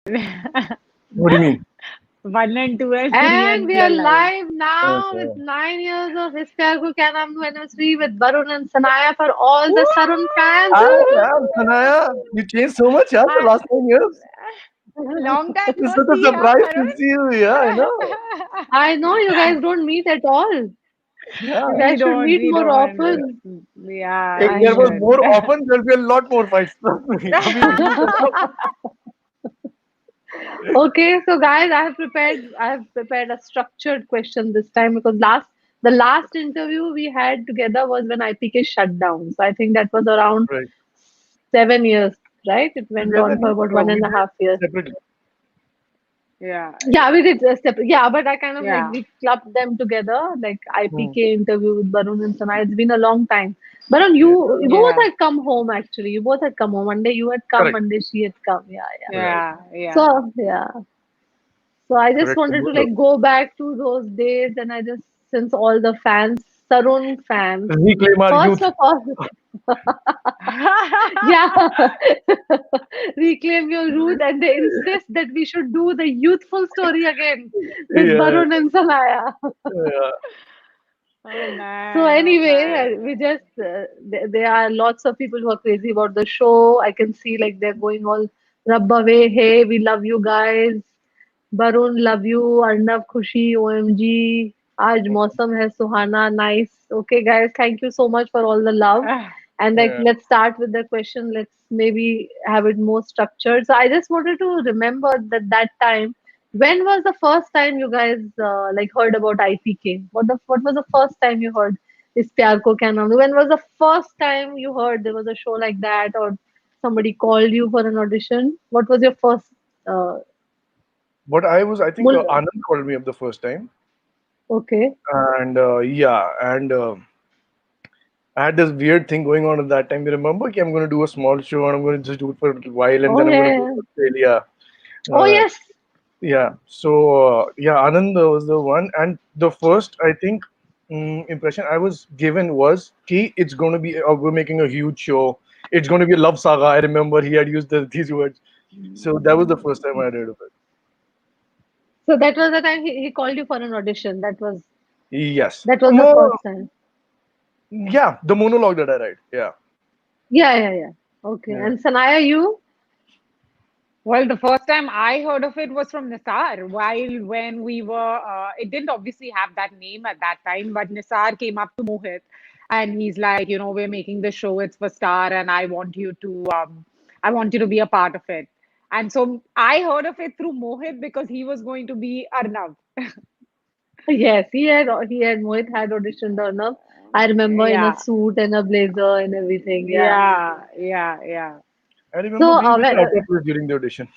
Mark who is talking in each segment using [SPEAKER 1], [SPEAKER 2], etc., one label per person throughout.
[SPEAKER 1] What do you mean?
[SPEAKER 2] 1 and 2 and 3
[SPEAKER 3] And
[SPEAKER 2] and
[SPEAKER 3] we
[SPEAKER 2] 3
[SPEAKER 3] are
[SPEAKER 2] are live.
[SPEAKER 3] live now with
[SPEAKER 1] Okay.
[SPEAKER 3] 9 years of Is Pyar Ko Kya Naam Do anniversary with Barun and Sanaya for all the Sarun fans.
[SPEAKER 1] Hi, yeah, Sanaya. You changed so much, yeah, the
[SPEAKER 2] Hi.
[SPEAKER 1] last 10 years.
[SPEAKER 2] Long time
[SPEAKER 1] It's
[SPEAKER 2] no
[SPEAKER 1] such a
[SPEAKER 2] see, huh,
[SPEAKER 1] surprise to
[SPEAKER 2] Barun?
[SPEAKER 1] see you. Yeah, I know.
[SPEAKER 3] I know you guys don't meet at all.
[SPEAKER 1] Yeah.
[SPEAKER 3] You
[SPEAKER 2] We
[SPEAKER 3] guys should
[SPEAKER 2] don't,
[SPEAKER 3] meet
[SPEAKER 2] we
[SPEAKER 3] more
[SPEAKER 2] don't.
[SPEAKER 3] often.
[SPEAKER 2] Yeah,
[SPEAKER 1] If
[SPEAKER 2] we
[SPEAKER 3] I
[SPEAKER 1] there was
[SPEAKER 3] know.
[SPEAKER 2] should.
[SPEAKER 1] more often, there'll be a lot more fights. Trust me. Abhi bhi nahi kar
[SPEAKER 3] Okay, so guys, I have prepared a structured question this time because the last interview we had together was when IPK shut down. So I think that was around
[SPEAKER 1] Right.
[SPEAKER 3] 7 years, right? It went
[SPEAKER 1] Together,
[SPEAKER 3] on for
[SPEAKER 1] no,
[SPEAKER 3] about one
[SPEAKER 1] we
[SPEAKER 3] and a
[SPEAKER 1] did
[SPEAKER 3] half years.
[SPEAKER 1] separately.
[SPEAKER 2] Yeah,
[SPEAKER 3] Yeah, we did separate. Yeah, but I kind of like
[SPEAKER 2] yeah,
[SPEAKER 3] we clubbed them together, like
[SPEAKER 1] Hmm.
[SPEAKER 3] IPK interview with Barun and Sana. It's been a long time. Barun,
[SPEAKER 1] Yeah.
[SPEAKER 3] you both
[SPEAKER 2] yeah,
[SPEAKER 3] had come home actually. You both had come home. One day you had come,
[SPEAKER 1] Correct.
[SPEAKER 3] one day she had come. Yeah, yeah.
[SPEAKER 1] Right.
[SPEAKER 2] yeah, yeah.
[SPEAKER 3] So yeah. So I just
[SPEAKER 1] Correct.
[SPEAKER 3] wanted to like go back to those days, and I just since all the fans, Tarun fans,
[SPEAKER 1] Reclaim our
[SPEAKER 3] first
[SPEAKER 1] youth.
[SPEAKER 3] of all, yeah, reclaim your youth, and they insist that we should do the youthful story again with
[SPEAKER 1] Yeah.
[SPEAKER 3] Barun and Sanaya.
[SPEAKER 1] Yeah.
[SPEAKER 2] Oh
[SPEAKER 3] So
[SPEAKER 2] man, oh
[SPEAKER 3] anyway,
[SPEAKER 2] man.
[SPEAKER 3] we just there are lots of people who are crazy about the show. I can see like they're going all rub away. Hey, we love you guys. Barun, love you. Arnav, Khushi, OMG. आज मौसम है सुहाना. Nice. Okay, guys, thank you so much for all the love. And like,
[SPEAKER 1] Yeah.
[SPEAKER 3] let's start with the question. Let's maybe have it more structured. So I just wanted to remember that time. When was the first time you guys like heard about IPK? What was the first time you heard is Pyar Ko Kya Naam Do? When was the first time you heard there was a show like that, or somebody called you for an audition? What was your first uh,
[SPEAKER 1] I think
[SPEAKER 3] mul-
[SPEAKER 1] Anand called me up the first time.
[SPEAKER 3] okay.
[SPEAKER 1] And yeah, and I had this weird thing going on at that time. You remember? Okay, I'm going to do a small show and I'm going to just do it for a little while and
[SPEAKER 3] Oh
[SPEAKER 1] then I'm going to
[SPEAKER 3] yeah,
[SPEAKER 1] go
[SPEAKER 3] yeah.
[SPEAKER 1] to Australia.
[SPEAKER 3] Oh
[SPEAKER 1] Uh,
[SPEAKER 3] yes.
[SPEAKER 1] yeah. So yeah, Anand was the one, and the first I think impression I was given was, "Ki it's going to be we're making a huge show. It's going to be a love saga." I remember he had used these words. So that was the first time I heard of it.
[SPEAKER 3] So that was the time he called you for an audition.
[SPEAKER 1] Yes.
[SPEAKER 3] That was the
[SPEAKER 1] More,
[SPEAKER 3] first time.
[SPEAKER 1] yeah, the monologue that I write. Yeah.
[SPEAKER 3] Yeah, yeah, yeah. Okay.
[SPEAKER 1] Yeah.
[SPEAKER 3] And Sanaya, you?
[SPEAKER 2] Well, the first time I heard of it was from Nisar. While when we were, it didn't obviously have that name at that time, but Nisar came up to Mohit and he's like, we're making the show, it's for Star, and I want you to be a part of it. And so I heard of it through Mohit because he was going to be Arnav.
[SPEAKER 3] Yes, he had Mohit had auditioned Arnav. I remember in a
[SPEAKER 2] Yeah,
[SPEAKER 3] suit and a blazer and everything. Yeah.
[SPEAKER 2] yeah, yeah, yeah.
[SPEAKER 1] I remember
[SPEAKER 3] So
[SPEAKER 1] being very
[SPEAKER 3] when
[SPEAKER 1] out of place during the audition.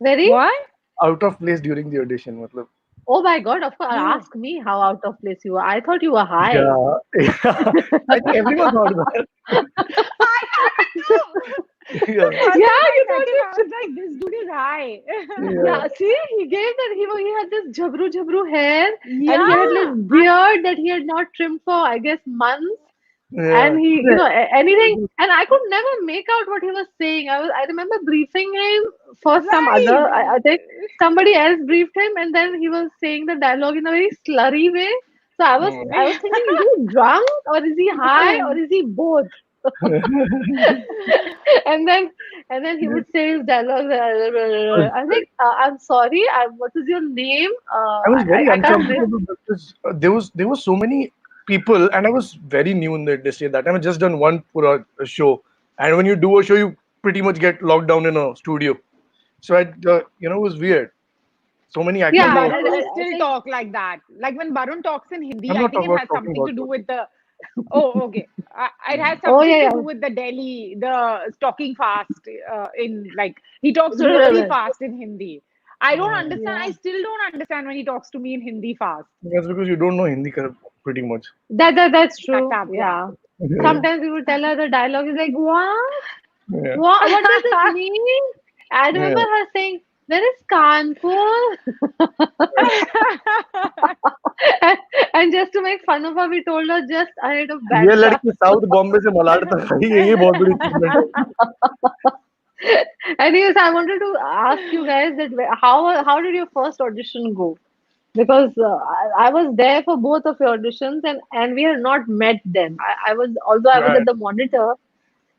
[SPEAKER 3] very
[SPEAKER 2] What?
[SPEAKER 1] Out of place during the audition. Matlab.
[SPEAKER 3] oh my God, of course,
[SPEAKER 2] Oh.
[SPEAKER 3] ask me how out of place you were. I thought you were high.
[SPEAKER 1] Yeah, yeah. I think everyone thought that.
[SPEAKER 2] I thought it too.
[SPEAKER 1] Yeah,
[SPEAKER 2] The first
[SPEAKER 3] Yeah,
[SPEAKER 2] time I
[SPEAKER 3] you
[SPEAKER 2] met
[SPEAKER 3] thought
[SPEAKER 2] him, I
[SPEAKER 3] it.
[SPEAKER 2] was like, this dude is high.
[SPEAKER 1] yeah,
[SPEAKER 3] Yeah, see, he gave that he had this jabru hair and he had
[SPEAKER 2] Yeah.
[SPEAKER 3] this beard that he had not trimmed for I guess months.
[SPEAKER 1] yeah.
[SPEAKER 3] And he,
[SPEAKER 1] Today,
[SPEAKER 3] anything, and I could never make out what he was saying. I remember briefing him for some other.
[SPEAKER 2] Right.
[SPEAKER 3] I think somebody else briefed him, and then he was saying the dialogue in a very slurry way. So I was thinking, is he drunk or is he high or is he both? and then and then he would say his dialogue. I think I'm sorry. What is your name?
[SPEAKER 1] I was very
[SPEAKER 3] I can't.
[SPEAKER 1] uncomfortable because there were so many people, and I was very new in the industry at that time. I just done one pura show, and when you do a show, you pretty much get locked down in a studio. So it was weird. So many
[SPEAKER 2] But
[SPEAKER 1] actors
[SPEAKER 3] Yeah,
[SPEAKER 1] were.
[SPEAKER 2] Barun, you
[SPEAKER 3] I
[SPEAKER 2] still
[SPEAKER 3] think.
[SPEAKER 2] talk like that. Like when Barun talks in Hindi,
[SPEAKER 1] I'm
[SPEAKER 2] I
[SPEAKER 1] not
[SPEAKER 2] think
[SPEAKER 1] talking
[SPEAKER 2] it
[SPEAKER 1] about
[SPEAKER 2] has
[SPEAKER 1] talking
[SPEAKER 2] something
[SPEAKER 1] about
[SPEAKER 2] to do
[SPEAKER 1] it.
[SPEAKER 2] with the. Oh, okay. It has
[SPEAKER 3] Oh
[SPEAKER 2] something
[SPEAKER 3] yeah,
[SPEAKER 2] to
[SPEAKER 3] yeah.
[SPEAKER 2] do with the Delhi, the talking fast in like he talks really fast in Hindi. I don't understand. I
[SPEAKER 3] Yeah.
[SPEAKER 2] still don't understand when he talks to me in Hindi fast.
[SPEAKER 1] That's because you don't know Hindi pretty much.
[SPEAKER 3] That's
[SPEAKER 2] Shut
[SPEAKER 3] true.
[SPEAKER 2] up, yeah.
[SPEAKER 3] Yeah.
[SPEAKER 1] Yeah.
[SPEAKER 3] Sometimes we would tell her the dialogue is like, what?
[SPEAKER 1] Yeah.
[SPEAKER 3] What does it mean? I
[SPEAKER 1] Yeah.
[SPEAKER 3] remember her saying, where is Kanpur? And just to make fun of her, we told her just ahead of
[SPEAKER 1] ये
[SPEAKER 3] Bandra.
[SPEAKER 1] लड़की south Bombay से मलाड तक आई है, ये बहुत बड़ी achievement है.
[SPEAKER 3] Anyways, I wanted to ask you guys that how did your first audition go? Because I was there for both of your auditions, and we had not met then. I was, although I was
[SPEAKER 1] Right.
[SPEAKER 3] at the monitor,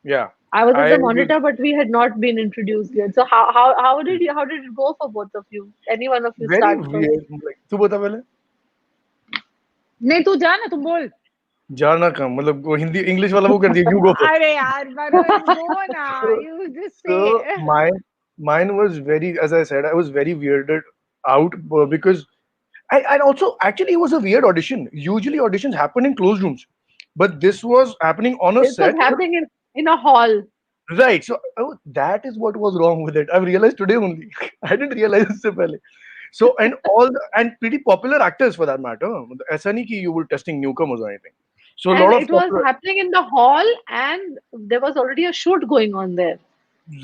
[SPEAKER 1] Yeah.
[SPEAKER 3] I was at
[SPEAKER 1] I
[SPEAKER 3] the
[SPEAKER 1] was
[SPEAKER 3] monitor, but we had not been introduced yet. So how did it go for both of you? Any one of you
[SPEAKER 1] very
[SPEAKER 3] start first?
[SPEAKER 1] weird. Like, तू बता पहले.
[SPEAKER 2] नहीं तू जा ना तुम बोल.
[SPEAKER 1] जाना कम मतलब वो हिंदी इंग्लिश वाला वो कर दिया. You go first.
[SPEAKER 2] अरे यार वरुण go ना.
[SPEAKER 1] So,
[SPEAKER 2] You just
[SPEAKER 1] so
[SPEAKER 2] say.
[SPEAKER 1] mine was very, as I said, I was very weirded out because and also actually it was a weird audition. Usually auditions happen in closed rooms, but this was happening on a
[SPEAKER 3] This was
[SPEAKER 1] set.
[SPEAKER 3] happening in a hall.
[SPEAKER 1] Right. So that is what was wrong with it. I've realized today only. I didn't realize this pehle. So and pretty popular actors for that matter. ऐसा नहीं कि you were testing newcomers or anything. So a
[SPEAKER 3] And
[SPEAKER 1] lot of
[SPEAKER 3] it was
[SPEAKER 1] popular.
[SPEAKER 3] happening in the hall, and there was already a shoot going on there.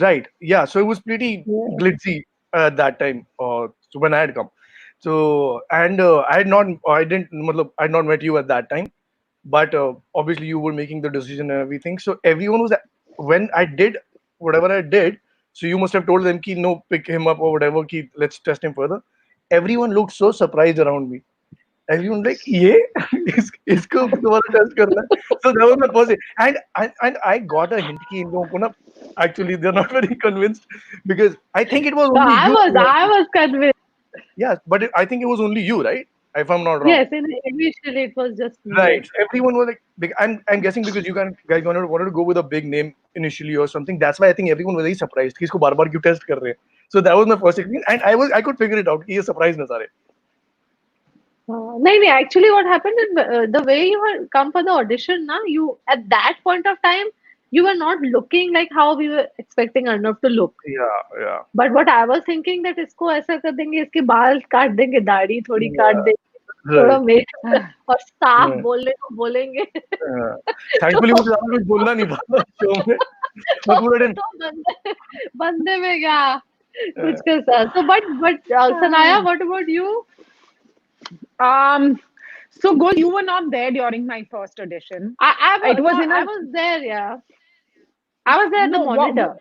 [SPEAKER 1] Right. Yeah. So it was pretty
[SPEAKER 3] Yeah.
[SPEAKER 1] glitzy at that time. So when I had come. So and I didn't. matlab, I had not met you at that time. But obviously you were making the decision and everything. So everyone was when I did whatever I did. So you must have told them ki no, pick him up or whatever. Ki let's test him further. Everyone looked so surprised around me. Everyone like ये इसको दोबारा test करना है. So that was my first day. And I got a hint कि इन लोगों को ना actually they're not very convinced because I think it was
[SPEAKER 3] So
[SPEAKER 1] only you.
[SPEAKER 3] I was convinced.
[SPEAKER 1] Yeah, but I think it was only you, right? If I'm not wrong.
[SPEAKER 3] Yes, initially it was just me.
[SPEAKER 1] Right.
[SPEAKER 3] Yes.
[SPEAKER 1] So everyone was like big. I'm guessing because you guys wanted to go with a big name initially or something. That's why I think everyone was very surprised कि इसको बार-बार क्यों test कर रहे हैं. So that was my first experience, and I could figure it out कि ये surprise न सारे.
[SPEAKER 3] No, no, actually, what happened is the way you were come for the audition, na, you at that point of time, you were not looking like how we were expecting Arnav to look.
[SPEAKER 1] Yeah, yeah,
[SPEAKER 3] But what I was thinking that इसको ऐसा कर देंगे, इसके बाल काट देंगे, दाढ़ी थोड़ी काट
[SPEAKER 1] yeah.
[SPEAKER 3] देंगे, थोड़ा
[SPEAKER 1] Right.
[SPEAKER 3] मेकअप और साफ
[SPEAKER 1] Yeah.
[SPEAKER 3] बोलने को बोलेंगे.
[SPEAKER 1] Thankfully मुझे ज़्यादा कुछ बोलना नहीं पड़ा शो में. मैं पूरा दिन.
[SPEAKER 3] तो बंदे में क्या कुछ कर सकता. So but Sanaya, what about you?
[SPEAKER 2] Um, so Gol, you were not there during my first audition. It was in
[SPEAKER 3] I
[SPEAKER 2] a
[SPEAKER 3] was there, yeah. I was there at the
[SPEAKER 2] no,
[SPEAKER 3] monitor.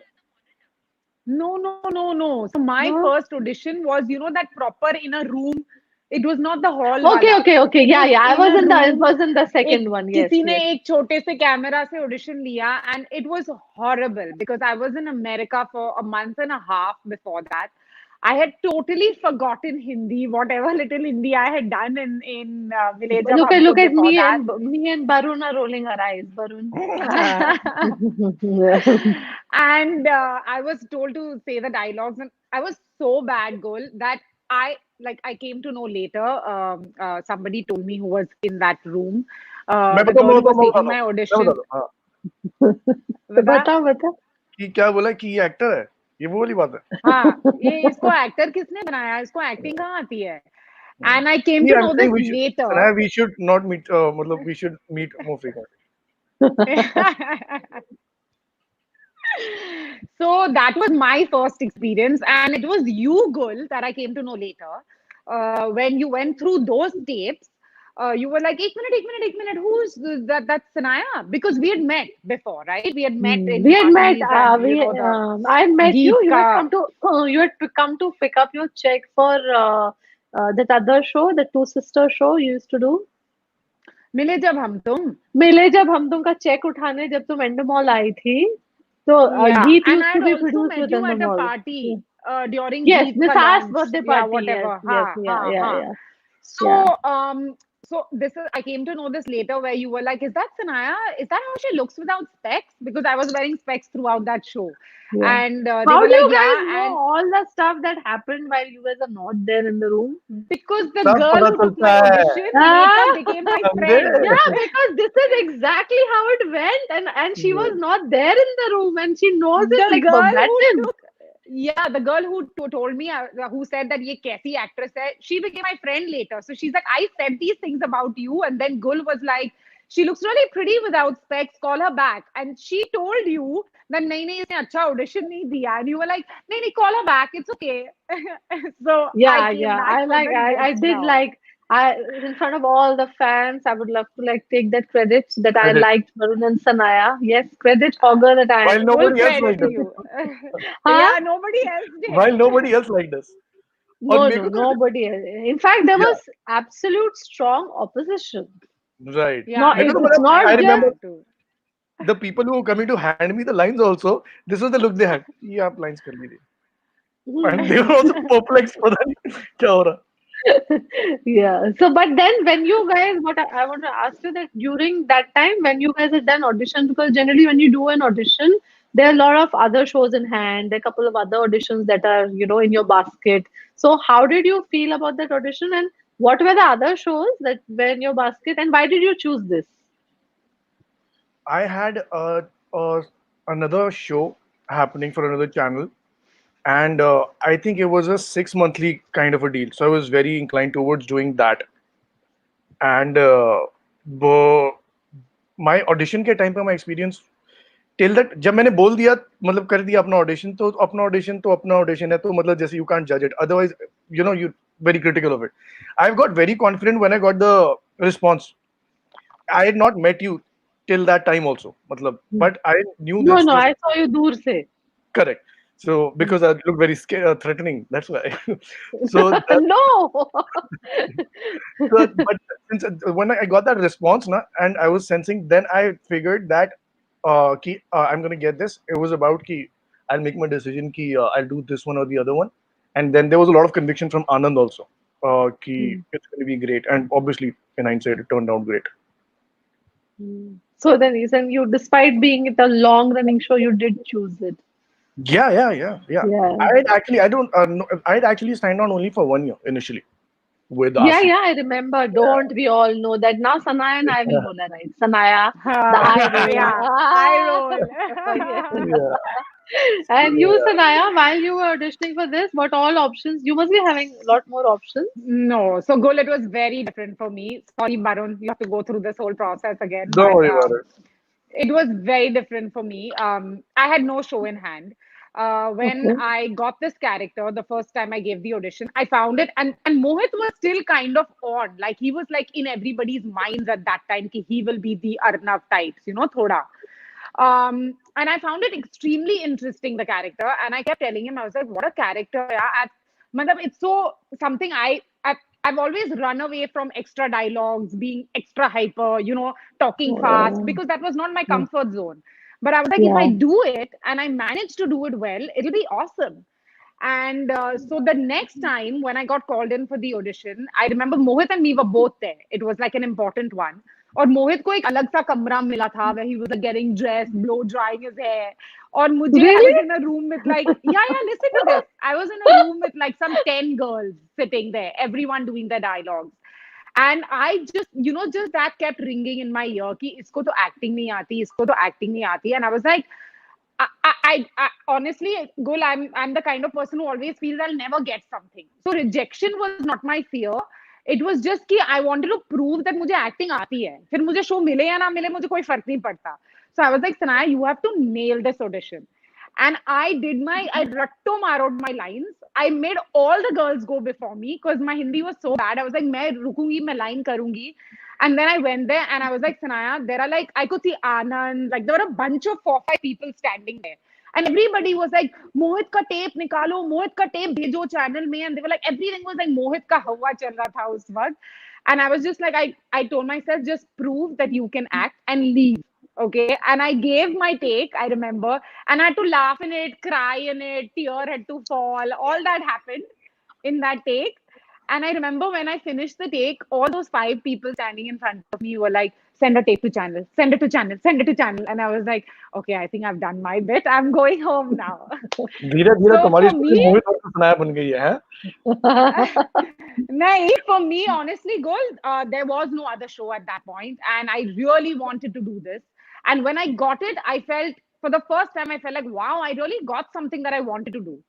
[SPEAKER 2] no. So my
[SPEAKER 3] No?
[SPEAKER 2] first audition was, that proper in a room. It was not the hall
[SPEAKER 3] Okay,
[SPEAKER 2] wala.
[SPEAKER 3] okay, okay.
[SPEAKER 2] It
[SPEAKER 3] Yeah,
[SPEAKER 2] was
[SPEAKER 3] yeah.
[SPEAKER 2] in a
[SPEAKER 3] I
[SPEAKER 2] room.
[SPEAKER 3] was in the
[SPEAKER 2] एक
[SPEAKER 3] second one. Yes,
[SPEAKER 2] किसी ने
[SPEAKER 3] yes.
[SPEAKER 2] एक छोटे से camera से audition लिया and it was horrible because I was in America for a month and a half before that. I had totally forgotten Hindi, whatever little Hindi I had done in Village of Hum
[SPEAKER 3] Look
[SPEAKER 2] Tum
[SPEAKER 3] at
[SPEAKER 2] before that.
[SPEAKER 3] me and Barun are rolling our eyes. Barun.
[SPEAKER 2] And I was told to say the dialogues, and I was so bad, Gol, that I came to know later. Somebody told me who was in that room.
[SPEAKER 1] मैं
[SPEAKER 2] The
[SPEAKER 1] बताऊँ
[SPEAKER 2] girl
[SPEAKER 1] मैं
[SPEAKER 2] who was
[SPEAKER 1] बताऊँ मैं
[SPEAKER 2] taking
[SPEAKER 1] बताता हूँ
[SPEAKER 2] my
[SPEAKER 1] मैं
[SPEAKER 2] audition.
[SPEAKER 1] बताता हूँ हाँ
[SPEAKER 3] तो
[SPEAKER 2] बता.
[SPEAKER 3] बता.
[SPEAKER 1] कि क्या बोला कि ये एक्टर है ये वो वाली बात है.
[SPEAKER 2] हाँ, ये इसको एक्टर किसने बनाया? इसको एक्टिंग कहाँ आती है? And I came
[SPEAKER 1] See,
[SPEAKER 2] to
[SPEAKER 1] I'm
[SPEAKER 2] know
[SPEAKER 1] saying
[SPEAKER 2] this later.
[SPEAKER 1] We should not meet. मतलब we should meet more frequently.
[SPEAKER 2] So that was my first experience, and it was you, Gul, that I came to know later. When you went through those tapes, you were like, एक minute, who's that? That's Sanaya, because we had met before, right? We had met
[SPEAKER 3] We
[SPEAKER 2] in
[SPEAKER 3] had met.
[SPEAKER 2] parties, and
[SPEAKER 3] I had
[SPEAKER 2] the
[SPEAKER 3] met you.
[SPEAKER 2] Geet
[SPEAKER 3] You had
[SPEAKER 2] ka.
[SPEAKER 3] come to come to pick up your check for that other show, the two sister show you used to do.
[SPEAKER 2] मिले जब हम तुम.
[SPEAKER 3] मिले जब हम तुमका check उठाने जब तुम एंडमॉल आई थी तो
[SPEAKER 2] Yeah,
[SPEAKER 3] गीत
[SPEAKER 2] and
[SPEAKER 3] used
[SPEAKER 2] I
[SPEAKER 3] to
[SPEAKER 2] had
[SPEAKER 3] be
[SPEAKER 2] also
[SPEAKER 3] produced
[SPEAKER 2] met
[SPEAKER 3] with
[SPEAKER 2] you at a
[SPEAKER 3] Endemol.
[SPEAKER 2] party during
[SPEAKER 3] Yes,
[SPEAKER 2] Geet ka
[SPEAKER 3] Nisar's
[SPEAKER 2] launch.
[SPEAKER 3] birthday
[SPEAKER 2] Yeah,
[SPEAKER 3] party. Yes,
[SPEAKER 2] whatever.
[SPEAKER 3] yes,
[SPEAKER 2] Ha,
[SPEAKER 3] yeah,
[SPEAKER 2] ha,
[SPEAKER 3] yeah,
[SPEAKER 2] ha.
[SPEAKER 3] yeah, yeah.
[SPEAKER 2] So this is I came to know this later where you were like, is that Sanaya? Is that how she looks without specs? Because I was wearing specs throughout that show.
[SPEAKER 3] Yeah.
[SPEAKER 2] And they
[SPEAKER 3] How
[SPEAKER 2] were
[SPEAKER 3] do
[SPEAKER 2] like,
[SPEAKER 3] you guys
[SPEAKER 2] yeah,
[SPEAKER 3] know
[SPEAKER 2] and
[SPEAKER 3] all the stuff that happened while you guys are not there in the room?
[SPEAKER 2] because the
[SPEAKER 1] सब
[SPEAKER 2] girl
[SPEAKER 1] पता
[SPEAKER 2] who took
[SPEAKER 1] चलता
[SPEAKER 2] my
[SPEAKER 1] है.
[SPEAKER 2] audition later
[SPEAKER 3] Ah,
[SPEAKER 2] became my
[SPEAKER 1] समझे?
[SPEAKER 2] friend.
[SPEAKER 3] yeah, because this is exactly how it went, and she was not there in the room, and she knows it
[SPEAKER 2] The
[SPEAKER 3] like
[SPEAKER 2] girl who
[SPEAKER 3] verbatim.
[SPEAKER 2] took yeah, the girl who told me who said that ye kaisi actress hai, she became my friend later. So she's like, I said these things about you, and then Gul was like, she looks really pretty without specs, call her back. And she told you that nahi isne acha audition nahi diya, and you were like, nahi call her back, it's okay. So I
[SPEAKER 3] Yeah,
[SPEAKER 2] came
[SPEAKER 3] yeah.
[SPEAKER 2] back for the
[SPEAKER 3] I
[SPEAKER 2] next
[SPEAKER 3] did
[SPEAKER 2] round.
[SPEAKER 3] In front of all the fans, I would love to like take that credit that I
[SPEAKER 1] Credit.
[SPEAKER 3] liked Varun and Sanaya. Yes, credit hogger that I
[SPEAKER 1] While
[SPEAKER 3] am.
[SPEAKER 2] Full
[SPEAKER 1] nobody else
[SPEAKER 2] credit
[SPEAKER 1] liked
[SPEAKER 2] to
[SPEAKER 1] us.
[SPEAKER 2] you.
[SPEAKER 3] Huh?
[SPEAKER 2] Yeah, nobody else
[SPEAKER 1] While
[SPEAKER 2] did.
[SPEAKER 1] nobody else liked us. और
[SPEAKER 3] No,
[SPEAKER 1] मेरे
[SPEAKER 3] no,
[SPEAKER 1] को तो
[SPEAKER 3] nobody. In fact, there
[SPEAKER 1] yeah,
[SPEAKER 3] was absolute strong opposition.
[SPEAKER 1] right.
[SPEAKER 2] Yeah,
[SPEAKER 3] No,
[SPEAKER 1] मेरे
[SPEAKER 2] I
[SPEAKER 1] को तो
[SPEAKER 3] it's
[SPEAKER 2] know.
[SPEAKER 1] मतलब
[SPEAKER 2] I
[SPEAKER 3] not
[SPEAKER 1] I
[SPEAKER 3] just.
[SPEAKER 1] remember
[SPEAKER 2] observed too.
[SPEAKER 1] the people who were coming to hand me the lines also. This was the look they had. ये आप lines कर लीजिए. And they were also perplexed. पता नहीं क्या हो रहा.
[SPEAKER 3] Yeah. So, but then when you guys, what I want to ask you that during that time when you guys had done auditions, because generally when you do an audition, there are a lot of other shows in hand, there are a couple of other auditions that are, in your basket. So, how did you feel about that audition, and what were the other shows that were in your basket, and why did you choose this?
[SPEAKER 1] I had another show happening for another channel, and I think it was a 6 monthly kind of a deal. So I was very inclined towards doing that. And my audition के time पे my experience till that जब मैंने बोल दिया मतलब कर दिया अपना audition तो अपना audition है तो मतलब जैसे you can't judge it otherwise you very critical of it. I got very confident when I got the response. I had not met you till that time also मतलब but I knew
[SPEAKER 3] No,
[SPEAKER 1] this
[SPEAKER 3] no,
[SPEAKER 1] was
[SPEAKER 3] I saw you dur se.
[SPEAKER 1] correct. So because I look very scary, threatening, that's why. so
[SPEAKER 3] No.
[SPEAKER 1] but since when I got that response, na, and I was sensing, then I figured that I'm gonna get this. It was about ki I'll make my decision ki I'll do this one or the other one, and then there was a lot of conviction from Anand also. Ki it's gonna be great, and obviously in hindsight it turned out great.
[SPEAKER 3] So then, despite being it a long running show, you did choose it.
[SPEAKER 1] Yeah.
[SPEAKER 3] Yeah.
[SPEAKER 1] I don't I'd actually signed on only for 1 year initially with
[SPEAKER 3] Yeah,
[SPEAKER 1] RC.
[SPEAKER 3] yeah, I remember. Don't we all know that now Sanaya and I will bola, right? Sanaya, the eye
[SPEAKER 2] Ah,
[SPEAKER 3] roll.
[SPEAKER 2] yeah, I
[SPEAKER 3] Ah,
[SPEAKER 2] roll.
[SPEAKER 3] yeah.
[SPEAKER 1] Yeah,
[SPEAKER 3] And you,
[SPEAKER 1] yeah.
[SPEAKER 3] Sanaya, while you were auditioning for this, what all options? You must be having a lot more options.
[SPEAKER 2] No, so Gul, it was very different for me. Sorry, Barun, you have to go through this whole process again,
[SPEAKER 1] Don't
[SPEAKER 2] but
[SPEAKER 1] worry about it.
[SPEAKER 2] it was very different for me. I had no show in hand. When
[SPEAKER 3] Okay.
[SPEAKER 2] I got this character, the first time I gave the audition, I found it, and Mohit was still kind of on. Like he was like in everybody's minds at that time, ki he will be the Arnav types, thoda. And I found it extremely interesting, the character. And I kept telling him, I was like, what a character, yeah. Matlab, it's so something I've always run away from extra dialogues, being extra hyper, talking fast,
[SPEAKER 3] Oh,
[SPEAKER 2] because that was not my
[SPEAKER 3] yeah.
[SPEAKER 2] comfort zone. But I was like, if I
[SPEAKER 3] Yeah.
[SPEAKER 2] do it and I manage to do it well, it'll be awesome. And so the next time when I got called in for the audition, I remember Mohit and me were both there. It was like an important one. और मोहित को एक अलग सा कमरा मिला था where he was like getting dressed, blow drying his hair. और मुझे I
[SPEAKER 3] Really?
[SPEAKER 2] was in a room with like yeah, listen to this. I was in a room with like some 10 girls sitting there, everyone doing their dialogues. And I just, just that kept ringing in my ear कि इसको तो acting नहीं आती, इसको तो acting नहीं आती. And I was like, I honestly, Gul, I'm the kind of person who always feels I'll never get something. So rejection was not my fear. It was just कि I wanted to prove that मुझे acting आती है. फिर मुझे show मिले या ना मिले मुझे कोई फर्क नहीं पड़ता. So I was like, Sanaya, you have to nail this audition. And I ratto marrowed my lines. I made all the girls go before me because my Hindi was so bad. I was like, मैं रुकूंगी, मैं line करूंगी. And then I went there and I was like, Sanaya, there are like, I could see Anand, like there were a bunch of 4, 5 people standing there. And everybody was like, Mohit ka tape nikalo, Mohit ka tape bhejo channel mein. And they were like, everything was like Mohit ka hawa chal raha tha us waqt. And I was just like, I told myself, just prove that you can act and leave. Okay. And I gave my take, I remember. And I had to laugh in it, cry in it, tear had to fall. All that happened in that take. And I remember when I finished the take, all those 5 people standing in front of me were like, send a tape to channel, send it to channel, send it to channel. And I was like, okay, I think I've done my bit. I'm going home now.
[SPEAKER 1] धीरे धीरे
[SPEAKER 2] So
[SPEAKER 1] तुम्हारी
[SPEAKER 2] for
[SPEAKER 1] story
[SPEAKER 2] me,
[SPEAKER 1] मोहित और सुनाया बन गई है हैं?
[SPEAKER 2] nahi, for me, honestly, Gold, there was no other show at that point, and I really wanted to do this. And when I got it, I felt for the first time, I felt like, wow, I really got something that I wanted to do.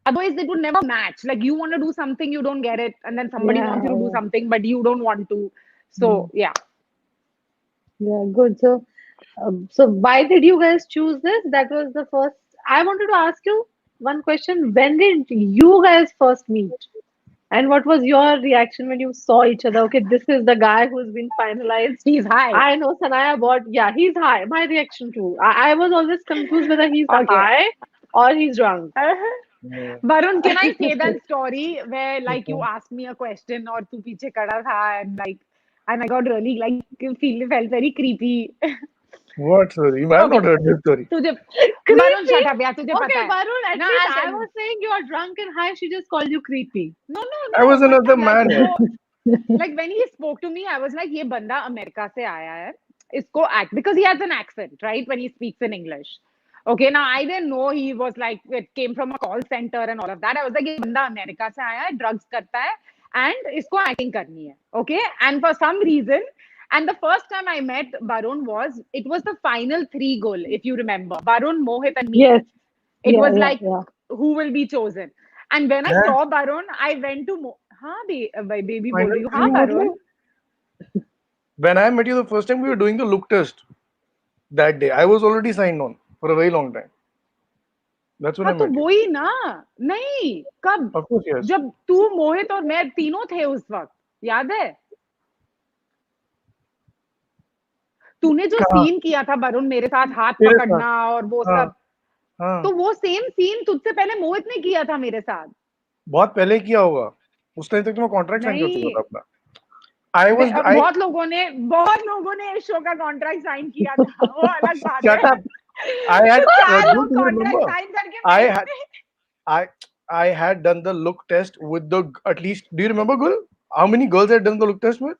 [SPEAKER 2] Otherwise, it would never match. Like you want to do something, you don't get it, and then somebody
[SPEAKER 3] Yeah,
[SPEAKER 2] wants you to do
[SPEAKER 3] yeah.
[SPEAKER 2] something, but you don't want to. So
[SPEAKER 3] Mm.
[SPEAKER 2] yeah.
[SPEAKER 3] Yeah, good. So why did you guys choose this? That was the first. I wanted to ask you one question. When did you guys first meet? And what was your reaction when you saw each other? Okay, this is the guy who's been finalized.
[SPEAKER 2] He's high.
[SPEAKER 3] I know Sanaya bought, yeah, he's high. My reaction too. I was always confused whether he's
[SPEAKER 2] Okay.
[SPEAKER 3] high or he's drunk.
[SPEAKER 1] Yeah.
[SPEAKER 2] Varun, can I say that story where like you asked me a question or tu piche kada tha and I got really like felt very creepy.
[SPEAKER 1] What story? I've
[SPEAKER 2] Okay.
[SPEAKER 1] not heard this story.
[SPEAKER 2] तुझे Varun
[SPEAKER 3] Creepy?
[SPEAKER 2] shut up यार तुझे पता
[SPEAKER 3] Okay,
[SPEAKER 2] है
[SPEAKER 3] Barun, at
[SPEAKER 2] ना
[SPEAKER 3] least
[SPEAKER 2] I'll
[SPEAKER 3] I
[SPEAKER 2] tell
[SPEAKER 3] was
[SPEAKER 2] you.
[SPEAKER 3] saying you are drunk and high. She just called you creepy.
[SPEAKER 1] I
[SPEAKER 2] No
[SPEAKER 1] was
[SPEAKER 2] but
[SPEAKER 1] another
[SPEAKER 2] like
[SPEAKER 1] man. Yeah.
[SPEAKER 2] so like when he spoke to me I was like ये बंदा America से आया है इसको act because he has an accent right when he speaks in English. Okay, now I didn't know he was like it came from a call center and all of that. I was like ये बंदा America से आया है drugs करता है and इसको acting करनी है. Okay, and for some reason and the first time I met Barun it was the final three goal if you remember Barun, Mohit and me.
[SPEAKER 3] Yes.
[SPEAKER 2] It
[SPEAKER 3] Yeah,
[SPEAKER 2] was
[SPEAKER 3] yeah,
[SPEAKER 2] like
[SPEAKER 3] yeah.
[SPEAKER 2] who will be chosen. And when I
[SPEAKER 1] That
[SPEAKER 2] saw Barun, I went to हाँ baby बोल
[SPEAKER 1] final
[SPEAKER 2] रही हूँ हाँ
[SPEAKER 1] three
[SPEAKER 2] Barun.
[SPEAKER 1] मतलब when I met you the first time, we were doing the look test that day. I was already signed on for a very long time. That's when
[SPEAKER 2] हाँ
[SPEAKER 1] I
[SPEAKER 2] तो
[SPEAKER 1] met you.
[SPEAKER 2] वही ना नहीं कब
[SPEAKER 1] Of course, yes.
[SPEAKER 2] जब तू मोहित और मैं तीनों थे उस वक्त याद है तूने जो
[SPEAKER 1] कहाँ?
[SPEAKER 2] सीन किया था वरुण मेरे साथ हाथ
[SPEAKER 1] तेरे साथ.
[SPEAKER 2] पकड़ना और वो
[SPEAKER 1] हाँ,
[SPEAKER 2] सब
[SPEAKER 1] हाँ.
[SPEAKER 2] तो वो सेम सीन तुझसे पहले मोहित ने किया था मेरे साथ
[SPEAKER 1] बहुत पहले किया होगा. उस टाइम तक तो मैं कॉन्ट्रैक्ट साइन कर चुका
[SPEAKER 2] नहीं
[SPEAKER 1] था अपना. I was I
[SPEAKER 2] बहुत लोगों ने इस शो का कॉन्ट्रैक्ट साइन किया था वो अलग बात
[SPEAKER 1] shut
[SPEAKER 2] है
[SPEAKER 1] up. I had
[SPEAKER 2] चार
[SPEAKER 1] do
[SPEAKER 2] लोग
[SPEAKER 1] you
[SPEAKER 2] कॉन्ट्रैक्ट
[SPEAKER 1] remember?
[SPEAKER 2] साइन करके
[SPEAKER 1] I
[SPEAKER 2] भेज
[SPEAKER 1] had I I had done the look test with the at least. Do you remember, Gul? How many girls I had done the look test with?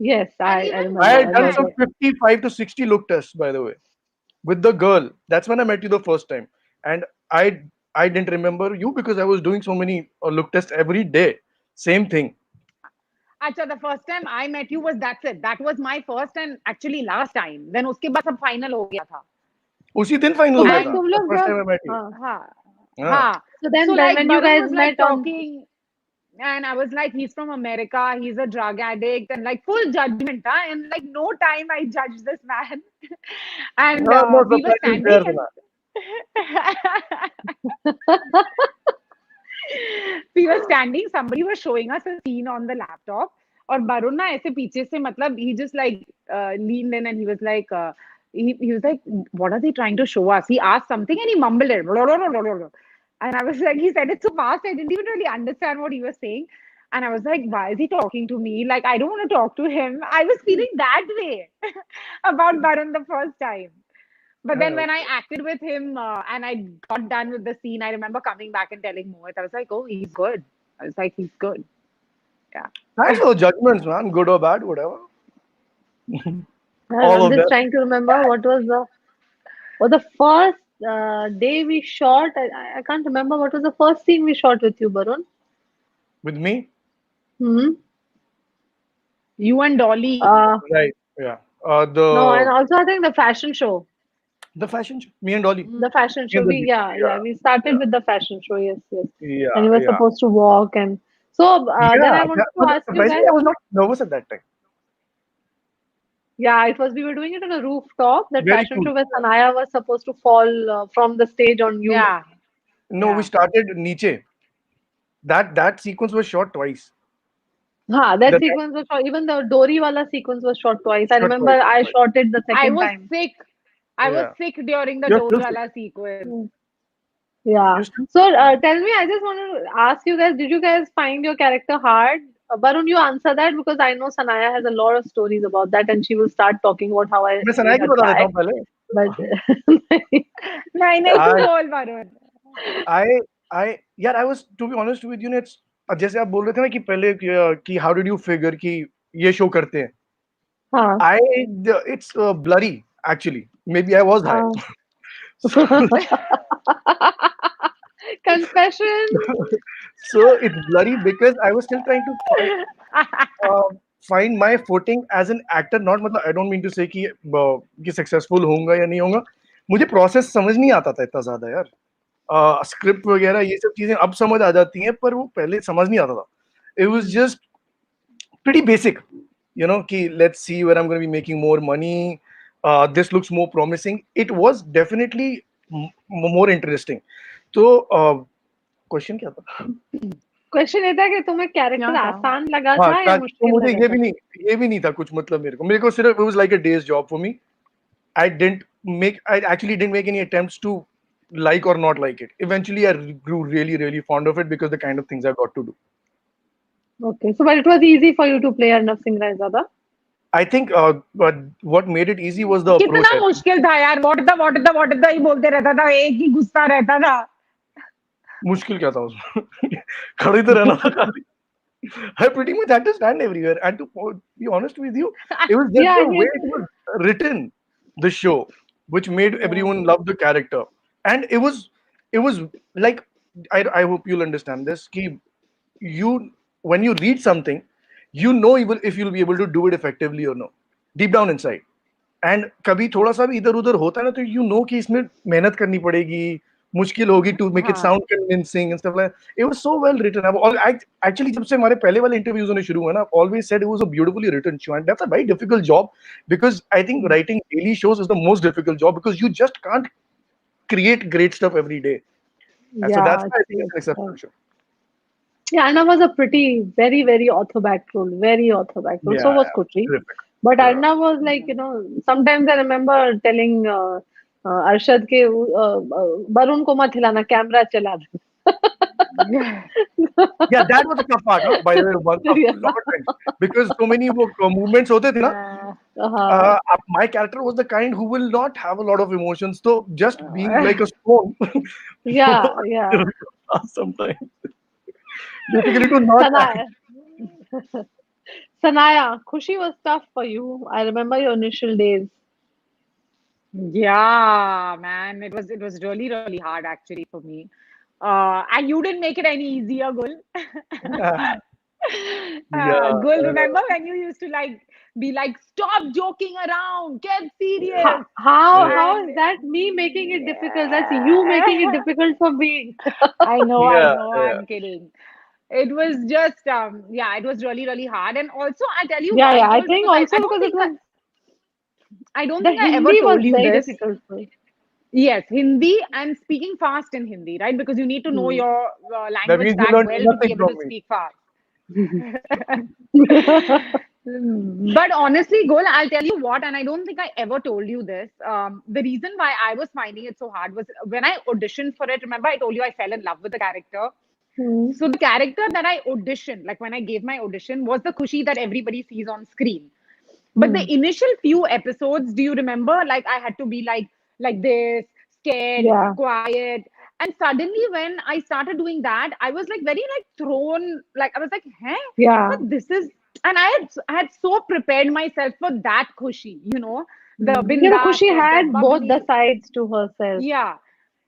[SPEAKER 3] Yes,
[SPEAKER 2] and
[SPEAKER 3] I
[SPEAKER 2] even
[SPEAKER 1] I
[SPEAKER 3] remember.
[SPEAKER 1] had
[SPEAKER 3] I
[SPEAKER 2] Mohit
[SPEAKER 1] done
[SPEAKER 2] had
[SPEAKER 1] some
[SPEAKER 3] remember.
[SPEAKER 1] 55 to 60 look tests, by the way, with the girl. That's when I met you the first time, and I didn't remember you because I was doing so many look tests every day. Same thing.
[SPEAKER 2] अच्छा the first time I met you was that's it that was my first and actually last time then उसके बाद सब final हो गया था
[SPEAKER 1] उसी दिन final
[SPEAKER 3] So,
[SPEAKER 1] हो गया
[SPEAKER 3] but
[SPEAKER 1] था.
[SPEAKER 2] and
[SPEAKER 3] तुम
[SPEAKER 1] The
[SPEAKER 3] लोग
[SPEAKER 1] first
[SPEAKER 3] जब
[SPEAKER 1] time I met you.
[SPEAKER 3] हाँ.
[SPEAKER 2] हाँ
[SPEAKER 1] हाँ.
[SPEAKER 2] हाँ
[SPEAKER 3] So
[SPEAKER 2] so
[SPEAKER 3] then
[SPEAKER 2] like
[SPEAKER 3] when you
[SPEAKER 2] Barun
[SPEAKER 3] guys
[SPEAKER 2] was like
[SPEAKER 3] met on,
[SPEAKER 2] talking and I was like he's from America he's a drug addict and like full judgment huh? And like no time I judged this man and
[SPEAKER 1] No, no
[SPEAKER 2] we were
[SPEAKER 1] surprise is
[SPEAKER 2] standing
[SPEAKER 1] there,
[SPEAKER 2] and
[SPEAKER 1] Sana.
[SPEAKER 2] we were standing somebody was showing us a scene on the laptop और वरुण ना ऐसे पीछे से मतलब he just like leaned in and he was like he was like what are they trying to show us he asked something and he mumbled it blah, blah, blah, blah, blah. And I was like he said it so fast I didn't even really understand what he was saying and I was like why is he talking to me like I don't want to talk to him I was feeling that way about Varun the first time but then
[SPEAKER 1] Yeah,
[SPEAKER 2] when I acted with him and I got done with the scene, I remember coming back and telling Mohit, I was like, oh, he's good. I was like, he's good. Yeah.
[SPEAKER 1] thanks for the judgments, man. Good or bad, whatever. All
[SPEAKER 3] I'm
[SPEAKER 1] of
[SPEAKER 3] just
[SPEAKER 1] them.
[SPEAKER 3] trying to remember what the first day we shot. I can't remember what was the first scene we shot with you, Barun.
[SPEAKER 1] With me,
[SPEAKER 3] Hmm.
[SPEAKER 2] You and Dolly.
[SPEAKER 3] Uh,
[SPEAKER 1] right? Yeah.
[SPEAKER 3] no, and also I think the fashion show.
[SPEAKER 1] The fashion show. Me and Dolly.
[SPEAKER 3] The fashion
[SPEAKER 1] Me
[SPEAKER 3] show.
[SPEAKER 1] and the
[SPEAKER 3] We
[SPEAKER 1] lead.
[SPEAKER 3] yeah,
[SPEAKER 1] Yeah,
[SPEAKER 3] yeah. We started
[SPEAKER 1] yeah,
[SPEAKER 3] with the fashion show. Yes, yes. And
[SPEAKER 1] yeah,
[SPEAKER 3] you were
[SPEAKER 1] yeah.
[SPEAKER 3] supposed to walk and so then
[SPEAKER 1] Yeah,
[SPEAKER 3] I wanted to
[SPEAKER 1] but
[SPEAKER 3] ask you
[SPEAKER 1] surprisingly,
[SPEAKER 3] guys.
[SPEAKER 1] I was not nervous at that time.
[SPEAKER 3] Yeah, it was. We were doing it on a rooftop. That
[SPEAKER 1] Very
[SPEAKER 3] fashion
[SPEAKER 1] cool.
[SPEAKER 3] show where Sanaya was supposed to fall from the stage on you.
[SPEAKER 2] Yeah.
[SPEAKER 1] No, we
[SPEAKER 2] Yeah.
[SPEAKER 1] started Niche. That sequence was shot twice.
[SPEAKER 3] Ha, that
[SPEAKER 1] The
[SPEAKER 3] sequence was shot. Even the Dory wala sequence was shot twice. I
[SPEAKER 1] shot
[SPEAKER 3] remember
[SPEAKER 1] twice.
[SPEAKER 3] I
[SPEAKER 1] Twice.
[SPEAKER 3] shot it the
[SPEAKER 2] I
[SPEAKER 3] second
[SPEAKER 2] was
[SPEAKER 3] time.
[SPEAKER 2] sick. I was
[SPEAKER 1] Yeah.
[SPEAKER 2] sick during the
[SPEAKER 1] You're still sick.
[SPEAKER 2] Doriwala sequence.
[SPEAKER 3] Mm. Yeah.
[SPEAKER 1] You're still
[SPEAKER 3] So
[SPEAKER 1] sick.
[SPEAKER 3] tell me, I just want to ask you guys, did you guys find your character hard? Barun, you answer that because I know Sanaya has a lot of stories about that and she will start talking about how I
[SPEAKER 1] मैं Sanaya
[SPEAKER 3] made
[SPEAKER 1] की
[SPEAKER 3] her
[SPEAKER 1] बता देता
[SPEAKER 3] cry.
[SPEAKER 1] हूँ पहले.
[SPEAKER 3] But
[SPEAKER 2] नहीं नहीं तू
[SPEAKER 1] I
[SPEAKER 2] बोल Varun.
[SPEAKER 1] I I yeah, I was to be honest with you, it's जैसे आप बोल रहे थे ना कि पहले कि how did you figure कि ये शो करते हैं.
[SPEAKER 3] huh.
[SPEAKER 1] I it's blurry actually. Maybe I was high. So,
[SPEAKER 3] Confession.
[SPEAKER 1] so it's blurry because I was still trying to uh, find my footing as an actor. Not मतलब I don't mean to say कि successful होऊंगा या नहीं होऊंगा. मुझे process समझ नहीं आता था इतना ज़्यादा यार. स्क्रिप्ट वगैरह ये सब चीजें अब समझ आ जाती हैं पर वो पहले समझ नहीं आता था. It was just pretty basic, you know, कि let's see where I'm going to be making more money. This looks more promising. It was definitely more interesting. तो क्वेश्चन क्या था?
[SPEAKER 3] क्वेश्चन ये था कि तुम्हें कैरेक्टर
[SPEAKER 2] क्या था?
[SPEAKER 3] आसान लगा
[SPEAKER 1] हाँ,
[SPEAKER 3] था या
[SPEAKER 1] तो
[SPEAKER 3] मुश्किल
[SPEAKER 1] मुझे
[SPEAKER 3] लगा था?
[SPEAKER 1] ये भी नहीं था कुछ मतलब मेरे को सिर्फ it was like a day's job for me. I actually didn't make any attempts to like or not like it. Eventually, I grew really, really fond of it because the kind of things I got to do.
[SPEAKER 3] Okay, so but it was easy for you to play Arnav Singh Raizada.
[SPEAKER 1] I think but what made it easy was the approach.
[SPEAKER 2] कितना
[SPEAKER 1] I think
[SPEAKER 2] मुश्किल था यार, what the he बोलते रहता था, एक ही गुस्सा रहता था.
[SPEAKER 1] मुश्किल क्या था उसमें खड़े तो रहना था खाली. I pretty much had to stand everywhere. And to be honest with you, it was just
[SPEAKER 3] Yeah,
[SPEAKER 1] the way it was written, the show, which made
[SPEAKER 3] yeah,
[SPEAKER 1] everyone love the character. And it was like, I hope you'll understand this. Ki you when you read something, you know if you'll be able to do it effectively or no, deep down inside. And कभी थोड़ा सा भी इधर उधर होता है ना तो यू नो कि इसमें मेहनत करनी पड़ेगी, मुश्किल होगी टू मेक इट
[SPEAKER 2] हाँ.
[SPEAKER 1] Sound convincing and stuff like. It was so well written. I all actually जब से हमारे पहले वाले इंटरव्यूज होने शुरू हुए ना, always said it was a beautifully written show and that's a very difficult job because I think writing daily shows is the most difficult job because you just can't create great stuff every day. And so
[SPEAKER 3] yeah.
[SPEAKER 1] that's why I think it's an
[SPEAKER 3] Right.
[SPEAKER 1] exceptional show.
[SPEAKER 3] Yeah, Arnav was a pretty, very, very orthoback role. Very orthoback role. So
[SPEAKER 1] Yeah,
[SPEAKER 3] was
[SPEAKER 1] yeah,
[SPEAKER 3] Kutri.
[SPEAKER 1] terrific.
[SPEAKER 3] But
[SPEAKER 1] Yeah.
[SPEAKER 3] Arnav was like, sometimes I remember telling Arshad ke Barun ko mat hilana, camera chala do.
[SPEAKER 1] Yeah, that was a tough part, huh? By the way,
[SPEAKER 3] Yeah.
[SPEAKER 1] a lot of times because so many वो movements होते थे ना.
[SPEAKER 3] Uh,
[SPEAKER 1] My character was the kind who will not have a lot of emotions. So just being like a stone,
[SPEAKER 3] yeah, yeah.
[SPEAKER 1] sometimes basically to not act.
[SPEAKER 3] Sanaya, Sanaya, Khushi was tough for you. I remember your initial days.
[SPEAKER 2] Yeah, man, it was really hard actually for me. And you didn't make it any easier, Gul.
[SPEAKER 1] Yeah,
[SPEAKER 2] Gul, remember when you used to like be like, stop joking around, get
[SPEAKER 3] How,
[SPEAKER 2] serious.
[SPEAKER 3] how,
[SPEAKER 1] yeah,
[SPEAKER 3] how
[SPEAKER 2] And
[SPEAKER 3] is that me making it difficult? That's you making it difficult for me.
[SPEAKER 2] I
[SPEAKER 1] yeah,
[SPEAKER 2] know,
[SPEAKER 1] yeah.
[SPEAKER 2] I'm kidding. It was just, yeah, it was really hard. And also, I tell you
[SPEAKER 3] Yeah,
[SPEAKER 2] why,
[SPEAKER 3] yeah. I
[SPEAKER 2] Gul,
[SPEAKER 3] think
[SPEAKER 2] because
[SPEAKER 3] also because it was
[SPEAKER 2] I don't
[SPEAKER 3] the
[SPEAKER 2] think I ever
[SPEAKER 3] Hindi was
[SPEAKER 2] told you
[SPEAKER 3] very
[SPEAKER 2] this.
[SPEAKER 3] difficult for you.
[SPEAKER 2] Yes, Hindi and speaking fast in Hindi, right? Because you need to know
[SPEAKER 3] Hmm.
[SPEAKER 2] your
[SPEAKER 1] That
[SPEAKER 2] language
[SPEAKER 1] means you
[SPEAKER 2] that
[SPEAKER 1] learned
[SPEAKER 2] well to be
[SPEAKER 1] nothing
[SPEAKER 2] able
[SPEAKER 1] from
[SPEAKER 2] to
[SPEAKER 1] me.
[SPEAKER 2] speak fast. But honestly, Gol, I'll tell you what, and I don't think I ever told you this. The reason why I was finding it so hard was when I auditioned for it. Remember, I told you I fell in love with the character.
[SPEAKER 3] Hmm.
[SPEAKER 2] So the character that I auditioned, like when I gave my audition, was the Khushi that everybody sees on screen. But
[SPEAKER 3] Hmm.
[SPEAKER 2] the initial few episodes, do you remember? Like I had to be like this, scared,
[SPEAKER 3] Yeah,
[SPEAKER 2] quiet. And suddenly when I started doing that, I was like very like thrown, like I was like, hey,
[SPEAKER 3] yeah.
[SPEAKER 2] but this is and I had so prepared myself for that Khushi, the bindas,
[SPEAKER 3] Khushi
[SPEAKER 2] the
[SPEAKER 3] had both the
[SPEAKER 2] bubbly.
[SPEAKER 3] sides to herself.
[SPEAKER 2] Yeah.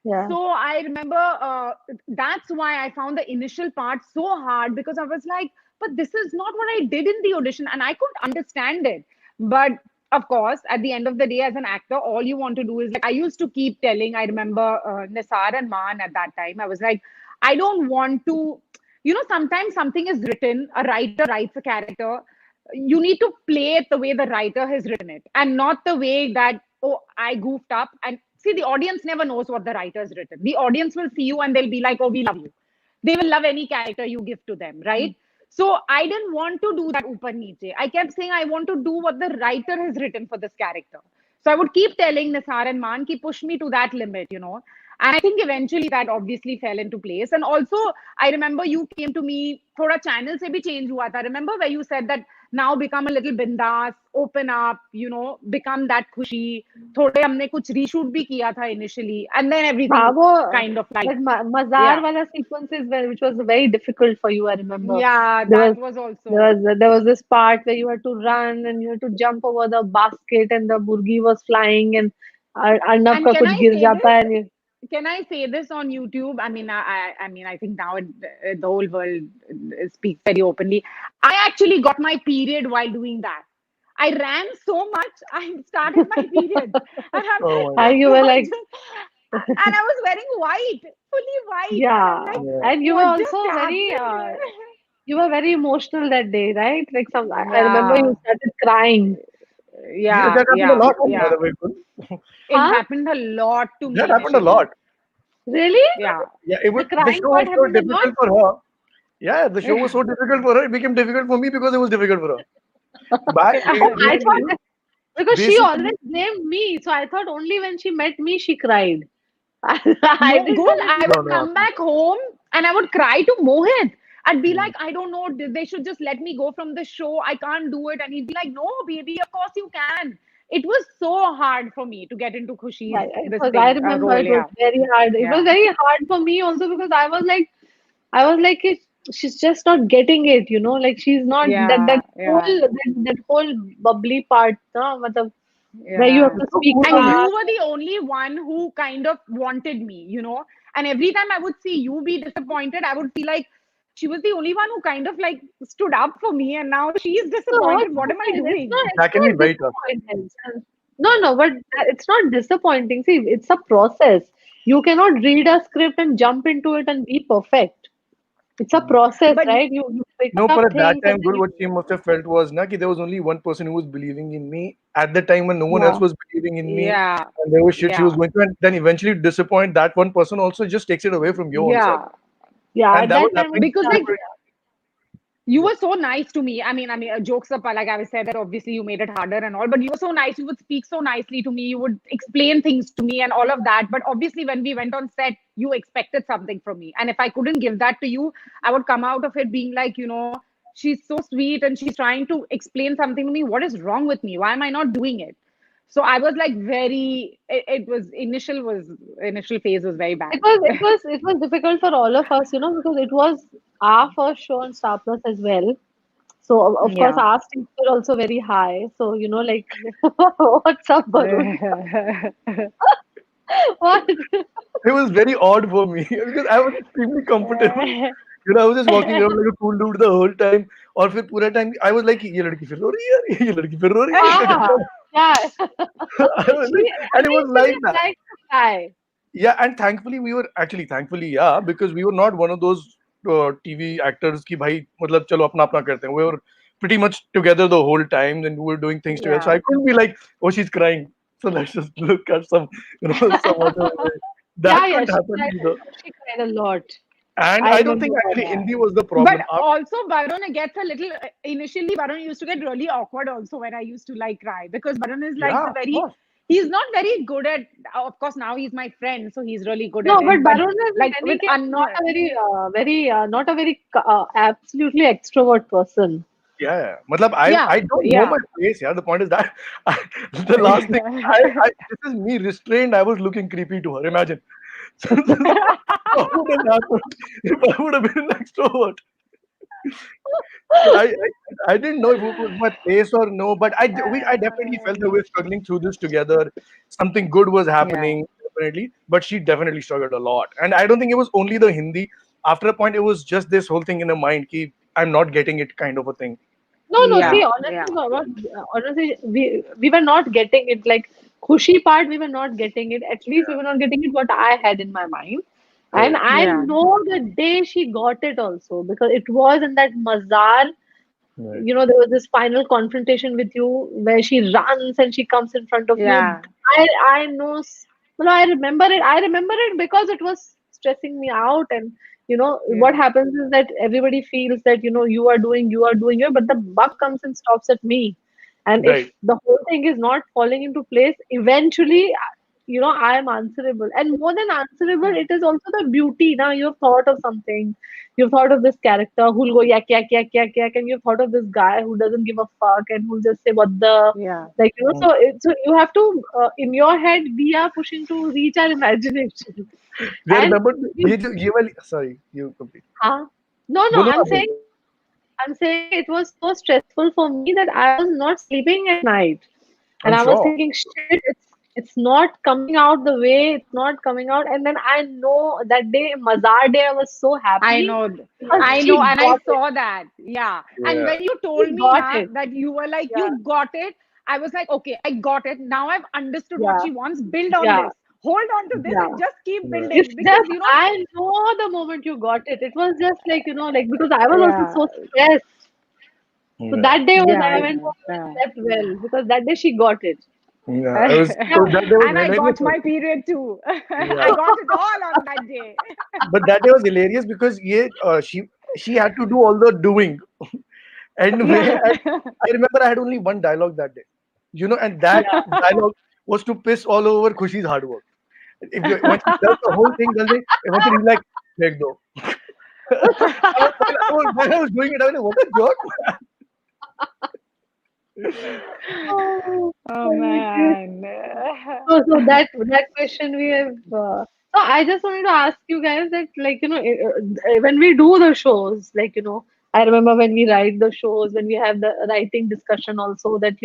[SPEAKER 3] Yeah.
[SPEAKER 2] So I remember that's why I found the initial part so hard because I was like, but this is not what I did in the audition, and I couldn't understand it. But of course, at the end of the day, as an actor, all you want to do is like I used to keep telling. I remember Nisar and Man at that time. I was like, I don't want to. Sometimes something is written. A writer writes a character. You need to play it the way the writer has written it, and not the way that I goofed up and see, the audience never knows what the writer's written. The audience will see you and they'll be like, oh, we love you. They will love any character you give to them, right? So I didn't want to do that upar niche. I kept saying I want to do what the writer has written for this character. So I would keep telling Nisar and Man, ki push me to that limit. And I think eventually that obviously fell into place. And also, I remember you came to me, thoda channel se bhi change hua tha. Remember where you said that now become a little bindas, open up, become that khushi. थोड़े हमने कुछ reshoot भी किया था initially, and then everything
[SPEAKER 3] हाँ, वो
[SPEAKER 2] kind of like,
[SPEAKER 3] that Mazar
[SPEAKER 2] yeah,
[SPEAKER 3] wala sequences which was very difficult for you. I remember
[SPEAKER 2] yeah,
[SPEAKER 3] there
[SPEAKER 2] that
[SPEAKER 3] was
[SPEAKER 2] was
[SPEAKER 3] there
[SPEAKER 2] also.
[SPEAKER 3] was there was this part where you had to run and you had to jump over the basket and the burgi was flying and Arnav
[SPEAKER 2] And
[SPEAKER 3] ka kuch gir jata hai and
[SPEAKER 2] can I say this on YouTube? I mean, I mean, I think now the whole world speaks very openly. I actually got my period while doing that. I ran so much, I started my period, and
[SPEAKER 1] Oh my
[SPEAKER 3] and
[SPEAKER 1] god.
[SPEAKER 3] you were like
[SPEAKER 2] and I was wearing white, fully white, and I'm
[SPEAKER 3] yeah
[SPEAKER 2] like,
[SPEAKER 1] Yeah.
[SPEAKER 3] and you were
[SPEAKER 2] what just
[SPEAKER 3] also very
[SPEAKER 2] happened here?
[SPEAKER 3] you were very emotional that day, right? Like I remember
[SPEAKER 2] Yeah,
[SPEAKER 3] you started crying.
[SPEAKER 1] Yeah,
[SPEAKER 2] yeah,
[SPEAKER 1] that happened a
[SPEAKER 2] yeah,
[SPEAKER 1] lot, by
[SPEAKER 2] yeah.
[SPEAKER 1] the way. Kun.
[SPEAKER 2] It
[SPEAKER 3] Huh?
[SPEAKER 2] happened a lot to
[SPEAKER 1] That
[SPEAKER 2] me
[SPEAKER 1] happened a
[SPEAKER 2] initially.
[SPEAKER 1] lot.
[SPEAKER 3] Really?
[SPEAKER 2] Yeah.
[SPEAKER 1] Yeah, it
[SPEAKER 3] The
[SPEAKER 1] was the
[SPEAKER 3] crying
[SPEAKER 1] show
[SPEAKER 3] part
[SPEAKER 1] was so
[SPEAKER 3] happened a lot?
[SPEAKER 1] difficult for her. Yeah, the show was so difficult for her, it became difficult for me because it was difficult for her. But
[SPEAKER 3] Oh, I thought
[SPEAKER 1] basically,
[SPEAKER 3] that because she
[SPEAKER 1] basically,
[SPEAKER 3] always blamed me, so I thought only when she met me she cried. I
[SPEAKER 2] No,
[SPEAKER 3] didn't
[SPEAKER 2] girl,
[SPEAKER 3] know that
[SPEAKER 2] I
[SPEAKER 3] she.
[SPEAKER 1] no,
[SPEAKER 2] would
[SPEAKER 1] no,
[SPEAKER 2] come back home and I would cry to Mohit. I'd be
[SPEAKER 1] mm,
[SPEAKER 2] like, I don't know, they should just let me go from the show. I can't do it. And he'd be like, no, baby, of course you can. It was so hard for me to get into
[SPEAKER 3] Yeah,
[SPEAKER 2] Khushi's
[SPEAKER 3] it
[SPEAKER 2] this
[SPEAKER 3] was. I
[SPEAKER 2] thing,
[SPEAKER 3] remember
[SPEAKER 2] role.
[SPEAKER 3] it was
[SPEAKER 2] Yeah.
[SPEAKER 3] very hard. It was
[SPEAKER 2] Yeah.
[SPEAKER 3] very hard for me also because I was like, she's just not getting it, you know, like she's not
[SPEAKER 2] Yeah. Yeah.
[SPEAKER 3] that whole bubbly part, matlab, where you have
[SPEAKER 2] Yeah.
[SPEAKER 3] to
[SPEAKER 1] so
[SPEAKER 3] speak
[SPEAKER 1] cool
[SPEAKER 2] And
[SPEAKER 1] for me.
[SPEAKER 2] you
[SPEAKER 3] fast.
[SPEAKER 2] were the only one who kind of wanted me, And every time I would see you be disappointed, I would feel like she was the only one who kind of like stood up for me, and now she's
[SPEAKER 3] No,
[SPEAKER 2] disappointed. What am I doing?
[SPEAKER 1] That
[SPEAKER 3] it's
[SPEAKER 1] can be
[SPEAKER 3] not
[SPEAKER 1] very tough.
[SPEAKER 3] disappointing. No, but it's not disappointing. See, it's a process. You cannot read a script and jump into it and be perfect. It's a
[SPEAKER 1] Mm.
[SPEAKER 3] process,
[SPEAKER 2] But
[SPEAKER 3] right? You pick
[SPEAKER 1] No,
[SPEAKER 3] up
[SPEAKER 1] but at that
[SPEAKER 3] things and
[SPEAKER 1] time,
[SPEAKER 3] then
[SPEAKER 1] girl, what she must have felt was, na, ki there was only one person who was believing in me at the time when no one else
[SPEAKER 3] yeah,
[SPEAKER 1] was believing in me,
[SPEAKER 2] yeah,
[SPEAKER 1] and there was shit she was
[SPEAKER 2] yeah,
[SPEAKER 1] going through, and then eventually disappoint that one person also just takes it away from your own self,
[SPEAKER 2] yeah.
[SPEAKER 3] yeah.
[SPEAKER 1] and
[SPEAKER 3] At
[SPEAKER 1] that was
[SPEAKER 3] that time,
[SPEAKER 1] happening.
[SPEAKER 2] Because
[SPEAKER 3] yeah,
[SPEAKER 2] like you
[SPEAKER 1] Yeah.
[SPEAKER 2] were so nice to me. I mean, jokes apart, like I said that obviously you made it harder and all, but you were so nice. You would speak so nicely to me. You would explain things to me and all of that. But obviously, when we went on set, you expected something from me. And if I couldn't give that to you, I would come out of it being like, she's so sweet and she's trying to explain something to me. What is wrong with me? Why am I not doing it? So I was like it was initial phase was very bad.
[SPEAKER 3] it was difficult for all of us, you know, because it was our first show on Star Plus as well. So of course
[SPEAKER 2] Yeah.
[SPEAKER 3] our stakes were also very high. So you know, like, what's up, Barun? What?
[SPEAKER 1] It was very odd for me because I was extremely comfortable. You know, I was just walking around like a cool dude the whole time. और फिर पूरा time I was like, ये लड़की फिर रो रही है यार, ये लड़की फिर रो रही है, इसका क्या
[SPEAKER 3] Yeah, yeah.
[SPEAKER 1] I was
[SPEAKER 3] She
[SPEAKER 1] like, and it was
[SPEAKER 3] actually
[SPEAKER 1] like
[SPEAKER 3] just
[SPEAKER 1] that.
[SPEAKER 3] likes to cry.
[SPEAKER 1] Yeah, and thankfully we were actually thankfully yeah because we were not one of those TV actors की भाई मतलब चलो अपना अपना करते हैं. We were pretty much together the whole time and we were doing things together. So
[SPEAKER 2] Yeah.
[SPEAKER 1] I couldn't be like, oh, she's crying, so let's just look at some some other way.
[SPEAKER 3] Yeah,
[SPEAKER 1] That
[SPEAKER 3] yeah.
[SPEAKER 1] couldn't happen either.
[SPEAKER 3] She cried a lot.
[SPEAKER 1] And
[SPEAKER 3] I
[SPEAKER 1] I don't
[SPEAKER 3] remember
[SPEAKER 1] think actually
[SPEAKER 3] that.
[SPEAKER 1] Hindi was the
[SPEAKER 2] But
[SPEAKER 1] problem.
[SPEAKER 2] also, Barun gets a little. Initially, Barun used to get really awkward also when I used to like cry because Barun is like
[SPEAKER 1] Yeah,
[SPEAKER 2] the
[SPEAKER 1] of
[SPEAKER 2] very.
[SPEAKER 1] course.
[SPEAKER 2] He's not very good at. Of course, now he's my friend, so he's really good at
[SPEAKER 3] No, but
[SPEAKER 2] it. But
[SPEAKER 3] Barun is in
[SPEAKER 2] like
[SPEAKER 3] any
[SPEAKER 2] with
[SPEAKER 3] case not
[SPEAKER 2] unknown.
[SPEAKER 3] a not a very absolutely extrovert person.
[SPEAKER 1] Yeah, yeah. Matlab,
[SPEAKER 2] Yeah,
[SPEAKER 1] I don't know
[SPEAKER 2] yeah.
[SPEAKER 1] my place. Yeah, the point is that I, the last thing I this is me restrained. I was looking creepy to her. Imagine. What would have happened if I would have been an extrovert? So I didn't know if it was my place or no, but I definitely felt that we were struggling through this together. Something good was
[SPEAKER 2] Yeah.
[SPEAKER 1] happening, definitely, but she definitely struggled a lot. And I don't think it was only the Hindi. After a point, it was just this whole thing in her mind, ki I'm not getting it kind of a thing.
[SPEAKER 3] No, no.
[SPEAKER 1] You
[SPEAKER 2] Yeah.
[SPEAKER 3] See,
[SPEAKER 1] know?
[SPEAKER 2] Yeah.
[SPEAKER 3] honestly, honestly, we were not getting it. Like Khushi part, we were not getting it. At least we were not getting it. What I had in my mind, and
[SPEAKER 1] Right.
[SPEAKER 3] I
[SPEAKER 2] Yeah.
[SPEAKER 3] know the day she got it also because it was in that mazar.
[SPEAKER 1] Right.
[SPEAKER 3] You know, there was this final confrontation with you where she runs and she comes in front of you.
[SPEAKER 2] Yeah.
[SPEAKER 3] I know, well, I remember it. I remember it because it was stressing me out. And you know what
[SPEAKER 2] Yeah.
[SPEAKER 3] happens is that everybody feels that you are doing it, but the buck comes and stops at me. And
[SPEAKER 1] Right.
[SPEAKER 3] if the whole thing is not falling into place, eventually, I am answerable. And more than answerable, it is also the beauty. Now you have thought of something. You've thought of this character who'll go yak yak yak yak yak, and you've thought of this guy who doesn't give a fuck and who'll just say what the,
[SPEAKER 2] Yeah.
[SPEAKER 3] like,
[SPEAKER 1] Mm.
[SPEAKER 3] so you have to, in your head we are pushing to reach our imagination,
[SPEAKER 1] Yeah,
[SPEAKER 3] and
[SPEAKER 1] remember
[SPEAKER 3] we,
[SPEAKER 1] ये वाली sorry, you complete.
[SPEAKER 3] huh? No,
[SPEAKER 1] बोलो ना बोलो.
[SPEAKER 3] I'm saying it was so stressful for me that I was not sleeping at night. And
[SPEAKER 1] I'm
[SPEAKER 3] I was
[SPEAKER 1] sure.
[SPEAKER 3] thinking, shit, it's not coming out the way it's not coming out. And then I know that day, Mazar day, I was so
[SPEAKER 2] I
[SPEAKER 3] happy
[SPEAKER 2] know.
[SPEAKER 3] because
[SPEAKER 2] I know,
[SPEAKER 3] she
[SPEAKER 2] and I
[SPEAKER 3] got it.
[SPEAKER 2] saw that. Yeah. And
[SPEAKER 1] Yeah.
[SPEAKER 2] when you told
[SPEAKER 3] She
[SPEAKER 2] me
[SPEAKER 3] got
[SPEAKER 2] na,
[SPEAKER 3] it.
[SPEAKER 2] that you were like,
[SPEAKER 3] Yeah,
[SPEAKER 2] you got it, I was like, okay, I got it. Now I've understood what
[SPEAKER 3] yeah,
[SPEAKER 2] she wants. Build on
[SPEAKER 3] yeah,
[SPEAKER 2] this. Hold on to this
[SPEAKER 3] yeah.
[SPEAKER 2] and just keep
[SPEAKER 1] Yeah.
[SPEAKER 3] It's
[SPEAKER 2] building because,
[SPEAKER 3] just, I know the moment you got it. It was just like, like because I was also
[SPEAKER 2] yeah,
[SPEAKER 3] so stressed. So
[SPEAKER 1] Yeah.
[SPEAKER 3] that day was, I
[SPEAKER 2] yeah,
[SPEAKER 3] went home and
[SPEAKER 2] yeah.
[SPEAKER 3] slept well because that day she got it.
[SPEAKER 1] Yeah. I was
[SPEAKER 3] Yeah,
[SPEAKER 1] so that was
[SPEAKER 2] And I
[SPEAKER 1] hilarious
[SPEAKER 2] got my
[SPEAKER 1] also.
[SPEAKER 2] period too. I
[SPEAKER 1] Yeah.
[SPEAKER 2] got it all on that day.
[SPEAKER 1] But that day was hilarious because she she had to do all the doing. And I remember I had only one dialogue that day, and that
[SPEAKER 3] Yeah.
[SPEAKER 1] dialogue was to piss all over Khushi's hard work. If you, when she does the whole thing, does it? Eventually, he's like, "Take though." When I was doing it, I was like, "What a jerk!"
[SPEAKER 3] Oh,
[SPEAKER 2] Oh
[SPEAKER 3] okay.
[SPEAKER 2] man.
[SPEAKER 3] So that question we have. So I just wanted to ask you guys that, like, when we do the shows, like, I remember when we write the shows, when we have the writing discussion also, that,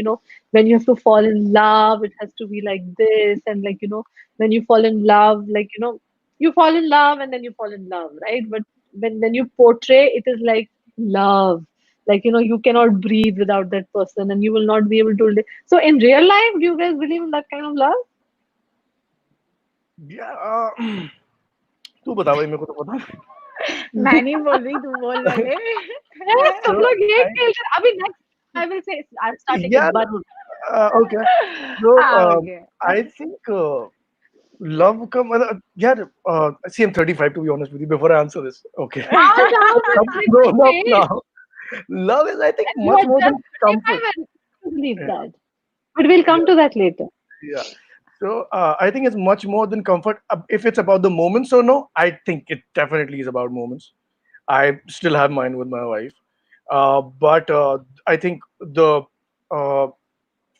[SPEAKER 3] when you have to fall in love, it has to be like this, and, like, when you fall in love, like, you fall in love and then you fall in love, right? But when you portray, it is like love. Like, you cannot breathe without that person, and you will not be able to live. So in real life, do you guys believe in that kind of love?
[SPEAKER 1] Yeah. तू बता भाई मेरे को तो पता नहीं.
[SPEAKER 2] मैं नहीं बोल रही, तू बोल पहले.
[SPEAKER 3] Yes, सब
[SPEAKER 1] So
[SPEAKER 3] लोग यही
[SPEAKER 1] I
[SPEAKER 3] खेलते हैं. अभी next I will say I'm starting
[SPEAKER 1] yeah.
[SPEAKER 3] with Barun.
[SPEAKER 1] Okay. So
[SPEAKER 2] Okay.
[SPEAKER 1] I think love come. Yeah. See, I'm 35 to be honest with you. Before I answer this, okay.
[SPEAKER 3] Ouch, ouch,
[SPEAKER 1] I'm
[SPEAKER 3] it's
[SPEAKER 1] grown up
[SPEAKER 3] okay.
[SPEAKER 1] now. Love is, I think,
[SPEAKER 3] And you
[SPEAKER 1] much
[SPEAKER 3] are
[SPEAKER 1] more
[SPEAKER 3] just
[SPEAKER 1] than comfort.
[SPEAKER 3] 35 and you believe
[SPEAKER 1] Yeah.
[SPEAKER 3] that. But we'll come
[SPEAKER 1] Yeah.
[SPEAKER 3] to that later.
[SPEAKER 1] Yeah. So I think it's much more than comfort. If it's about the moments or no, I think it definitely is about moments. I still have mine with my wife, but I think the uh,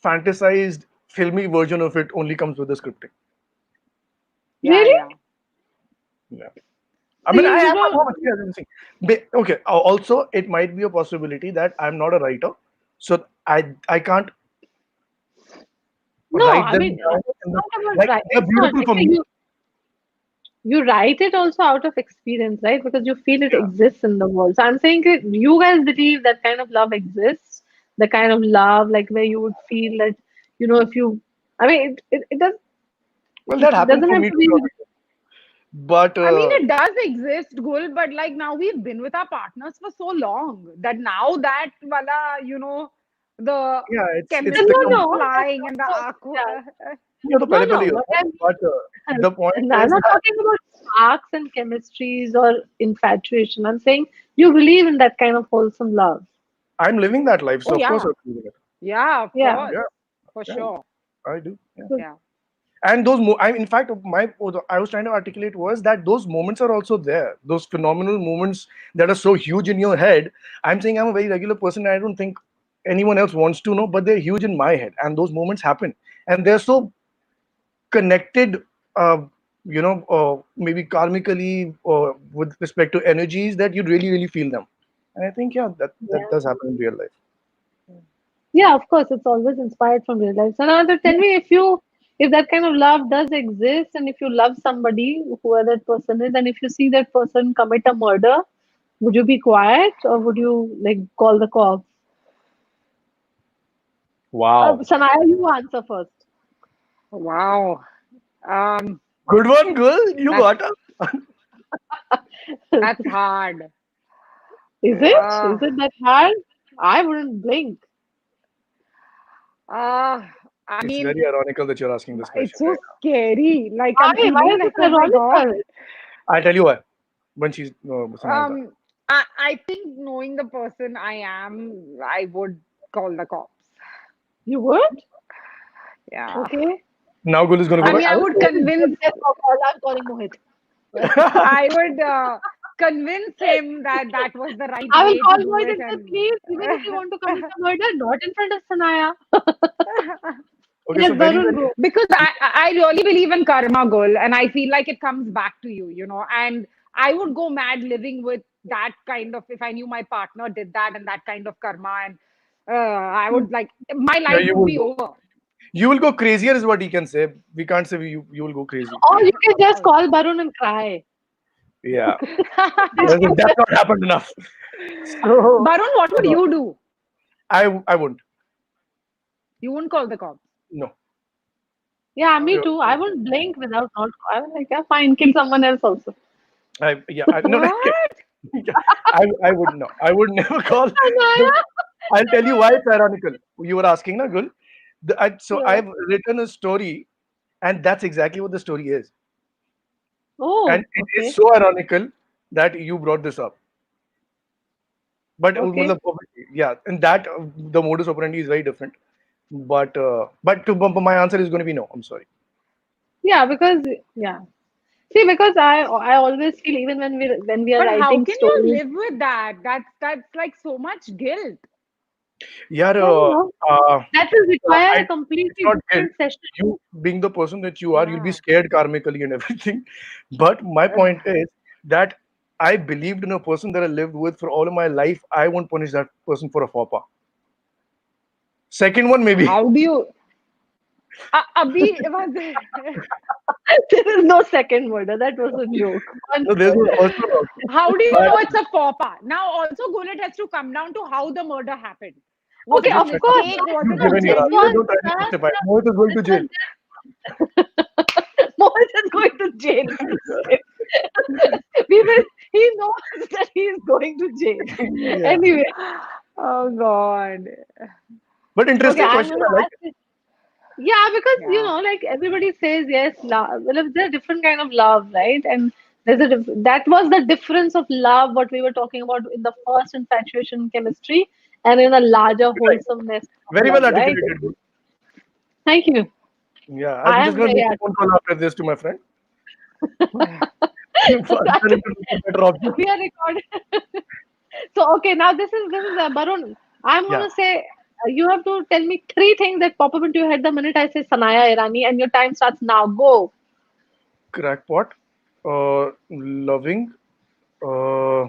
[SPEAKER 1] fantasized filmy version of it only comes with the scripting.
[SPEAKER 2] Yeah,
[SPEAKER 3] Really?
[SPEAKER 2] yeah.
[SPEAKER 1] Yeah. I
[SPEAKER 3] So
[SPEAKER 1] mean, I
[SPEAKER 3] you
[SPEAKER 1] have my
[SPEAKER 3] know,
[SPEAKER 1] moments. Yeah, let me see. Okay. Also, it might be a possibility that I'm not a writer, so I can't
[SPEAKER 3] no,
[SPEAKER 1] write
[SPEAKER 3] I
[SPEAKER 1] them
[SPEAKER 3] mean,
[SPEAKER 1] down
[SPEAKER 3] it's
[SPEAKER 1] in the,
[SPEAKER 3] not about
[SPEAKER 1] like
[SPEAKER 3] right.
[SPEAKER 1] they're
[SPEAKER 3] It's not.
[SPEAKER 1] beautiful
[SPEAKER 3] Like,
[SPEAKER 1] for me.
[SPEAKER 3] you write it also out of experience, right? Because you feel it
[SPEAKER 1] Yeah.
[SPEAKER 3] exists in the world. So I'm saying that you guys believe that kind of love exists, the kind of love like where you would feel that, if you, I mean,
[SPEAKER 1] Well,
[SPEAKER 3] it
[SPEAKER 1] that happened
[SPEAKER 3] doesn't
[SPEAKER 1] for
[SPEAKER 3] have
[SPEAKER 1] me
[SPEAKER 3] to
[SPEAKER 1] to be
[SPEAKER 3] be.
[SPEAKER 1] honest. But
[SPEAKER 2] I mean, it does exist, Gul, but like now we've been with our partners for so long that now that wala, the
[SPEAKER 1] yeah, it's the
[SPEAKER 3] No,
[SPEAKER 2] chemistry is
[SPEAKER 3] no, that's
[SPEAKER 2] flying and the
[SPEAKER 3] not.
[SPEAKER 2] aqua.
[SPEAKER 3] Yeah.
[SPEAKER 1] ये तो
[SPEAKER 3] No,
[SPEAKER 1] पहले पहले
[SPEAKER 3] no.
[SPEAKER 1] He
[SPEAKER 3] What
[SPEAKER 1] होता है.
[SPEAKER 3] I
[SPEAKER 1] But
[SPEAKER 3] mean,
[SPEAKER 1] the point
[SPEAKER 3] and I'm
[SPEAKER 1] is
[SPEAKER 3] not
[SPEAKER 1] that
[SPEAKER 3] talking about sparks and chemistries or infatuation. I'm saying you believe in that kind of wholesome love.
[SPEAKER 1] I'm living that life,
[SPEAKER 2] Oh
[SPEAKER 1] so of course
[SPEAKER 2] yeah,
[SPEAKER 1] I'm living it.
[SPEAKER 2] yeah, of
[SPEAKER 3] Yeah.
[SPEAKER 2] course,
[SPEAKER 1] Yeah,
[SPEAKER 2] for
[SPEAKER 1] yeah,
[SPEAKER 2] sure.
[SPEAKER 1] I do. Yeah.
[SPEAKER 3] So,
[SPEAKER 2] Yeah.
[SPEAKER 1] And in fact, I was trying to articulate was that those moments are also there. Those phenomenal moments that are so huge in your head. I'm saying I'm a very regular person. And I don't think anyone else wants to know, but they're huge in my head, and those moments happen, and they're so connected. Maybe karmically or with respect to energies that you really, really feel them. And I think yeah, that
[SPEAKER 3] yeah.
[SPEAKER 1] does happen in real life.
[SPEAKER 3] Yeah, of course, it's always inspired from real life. So now to tell me if that kind of love does exist and if you love somebody, whoever that person is, and if you see that person commit a murder, would you be quiet or would you like call the cops?
[SPEAKER 1] Wow.
[SPEAKER 3] Sanaya, you answer first.
[SPEAKER 2] Wow. Um,
[SPEAKER 1] Good one, girl. You
[SPEAKER 2] that's
[SPEAKER 1] got her.
[SPEAKER 2] that's hard.
[SPEAKER 3] Is it?
[SPEAKER 2] Uh,
[SPEAKER 3] Is it that hard? I wouldn't blink.
[SPEAKER 2] I
[SPEAKER 1] It's
[SPEAKER 2] mean,
[SPEAKER 1] very ironical that you're asking this
[SPEAKER 2] it's
[SPEAKER 1] question
[SPEAKER 2] so
[SPEAKER 1] right
[SPEAKER 2] scary. Like
[SPEAKER 3] Why?
[SPEAKER 2] I'm
[SPEAKER 3] Why
[SPEAKER 2] feeling
[SPEAKER 3] is it
[SPEAKER 2] like, oh my god.
[SPEAKER 3] ironical?
[SPEAKER 1] now. I'll tell you why. When she's Sanaya.
[SPEAKER 2] Um, I think knowing the person I am, I would call the cops.
[SPEAKER 3] You would?
[SPEAKER 2] Yeah.
[SPEAKER 3] Okay.
[SPEAKER 1] Now Gul is going to
[SPEAKER 2] I
[SPEAKER 1] go
[SPEAKER 3] I
[SPEAKER 1] back.
[SPEAKER 2] mean, I
[SPEAKER 3] would
[SPEAKER 2] would
[SPEAKER 3] say it's good.
[SPEAKER 2] convince.
[SPEAKER 3] Yes, of course, I'm calling Mohit.
[SPEAKER 2] I would convince him that that was the right
[SPEAKER 3] I will
[SPEAKER 2] way to
[SPEAKER 3] call
[SPEAKER 2] do
[SPEAKER 3] Mohit
[SPEAKER 2] it,
[SPEAKER 3] and say,
[SPEAKER 2] and
[SPEAKER 3] please, even if you want to commit a murder, not in front of Sanaya.
[SPEAKER 1] Okay,
[SPEAKER 3] Yes,
[SPEAKER 1] so very,
[SPEAKER 3] Barun,
[SPEAKER 1] very.
[SPEAKER 3] go.
[SPEAKER 2] because I really believe in karma, girl, and I feel like it comes back to you, and I would go mad living with that kind of if I knew my partner did that and that kind of karma, and I would like my
[SPEAKER 1] Yeah,
[SPEAKER 2] life
[SPEAKER 1] you
[SPEAKER 2] would
[SPEAKER 1] will
[SPEAKER 2] be
[SPEAKER 1] go.
[SPEAKER 2] over.
[SPEAKER 1] You will go crazier, is what he can say. We can't say you will go crazy.
[SPEAKER 3] Or you can just
[SPEAKER 2] Oh.
[SPEAKER 3] call Barun and cry.
[SPEAKER 1] Yeah, that's not happened enough. So
[SPEAKER 2] Barun, what would you do?
[SPEAKER 1] I won't.
[SPEAKER 2] You wouldn't call the cops.
[SPEAKER 1] No.
[SPEAKER 3] Yeah, me
[SPEAKER 1] Yeah,
[SPEAKER 3] too. I won't blink without not. I was like, yeah, fine, kill someone else also.
[SPEAKER 1] no, no,
[SPEAKER 2] What?
[SPEAKER 1] I would no. I would never call.
[SPEAKER 3] Sanaya?
[SPEAKER 1] I'll tell you why it's ironical. You were asking, na, Gul. So
[SPEAKER 3] Yeah.
[SPEAKER 1] I've written a story, and that's exactly what the story is. And
[SPEAKER 3] Oh,
[SPEAKER 1] it is
[SPEAKER 3] okay.
[SPEAKER 1] so ironical that you brought this up. But
[SPEAKER 3] Okay.
[SPEAKER 1] yeah, and that the modus operandi is very different. But my answer is going to be no. I'm sorry.
[SPEAKER 3] Yeah, because yeah. See, because I always feel even when we are
[SPEAKER 2] But how
[SPEAKER 3] writing
[SPEAKER 2] can you
[SPEAKER 3] stories,
[SPEAKER 2] live with that? That's like so much guilt.
[SPEAKER 1] Yeah,
[SPEAKER 3] I don't know. That will require a
[SPEAKER 1] it's
[SPEAKER 3] completely
[SPEAKER 1] not guilt.
[SPEAKER 3] different session.
[SPEAKER 1] You being the person that you are, you'll be
[SPEAKER 2] Yeah.
[SPEAKER 1] scared karmically and everything. But my point is that I believed in a person that I lived with for all of my life. I won't punish that person for a faux pas. Second one, maybe.
[SPEAKER 2] How do you? Abhi,
[SPEAKER 3] There is no second murder. That was a joke. One
[SPEAKER 1] No, there's
[SPEAKER 3] murder.
[SPEAKER 1] also not.
[SPEAKER 2] how do you
[SPEAKER 1] But
[SPEAKER 2] know it's a faux pas? Now, also, Gullet has to come down to how the murder happened. Was
[SPEAKER 3] Okay,
[SPEAKER 2] it a
[SPEAKER 3] of
[SPEAKER 1] just
[SPEAKER 3] course.
[SPEAKER 2] mistake? Was
[SPEAKER 1] you
[SPEAKER 2] it a
[SPEAKER 1] given your
[SPEAKER 3] This
[SPEAKER 1] answer.
[SPEAKER 3] was
[SPEAKER 2] genuine?
[SPEAKER 1] Don't try to
[SPEAKER 3] just
[SPEAKER 1] justify. Mohit is going
[SPEAKER 3] this
[SPEAKER 1] to jail.
[SPEAKER 3] was Mohit is going to jail. We will. He knows that he is going to jail.
[SPEAKER 1] Yeah.
[SPEAKER 3] Anyway,
[SPEAKER 2] Oh God.
[SPEAKER 1] But
[SPEAKER 3] okay,
[SPEAKER 1] interesting
[SPEAKER 3] I'm
[SPEAKER 1] question.
[SPEAKER 3] gonna
[SPEAKER 1] I like
[SPEAKER 3] ask you. Yeah, because
[SPEAKER 2] Yeah.
[SPEAKER 3] like everybody says yes, love. Well, there's a different kind of love, right? And there's that was the difference of love, what we were talking about in the first infatuation chemistry, and in a larger
[SPEAKER 1] it.
[SPEAKER 3] wholesomeness of
[SPEAKER 1] Very well
[SPEAKER 3] love, right?
[SPEAKER 1] articulated.
[SPEAKER 3] Thank you.
[SPEAKER 1] Yeah, I'm
[SPEAKER 3] I
[SPEAKER 1] just
[SPEAKER 3] am
[SPEAKER 1] gonna
[SPEAKER 3] very
[SPEAKER 1] make a phone call after this to my friend. Tell him to look a better option.
[SPEAKER 3] we are recording. So okay, now this is Barun. I'm
[SPEAKER 1] Yeah,
[SPEAKER 3] gonna say you have to tell me three things that pop up into your head the minute I say Sanaya Irani, and your time starts now. Go.
[SPEAKER 1] crackpot, loving, uh,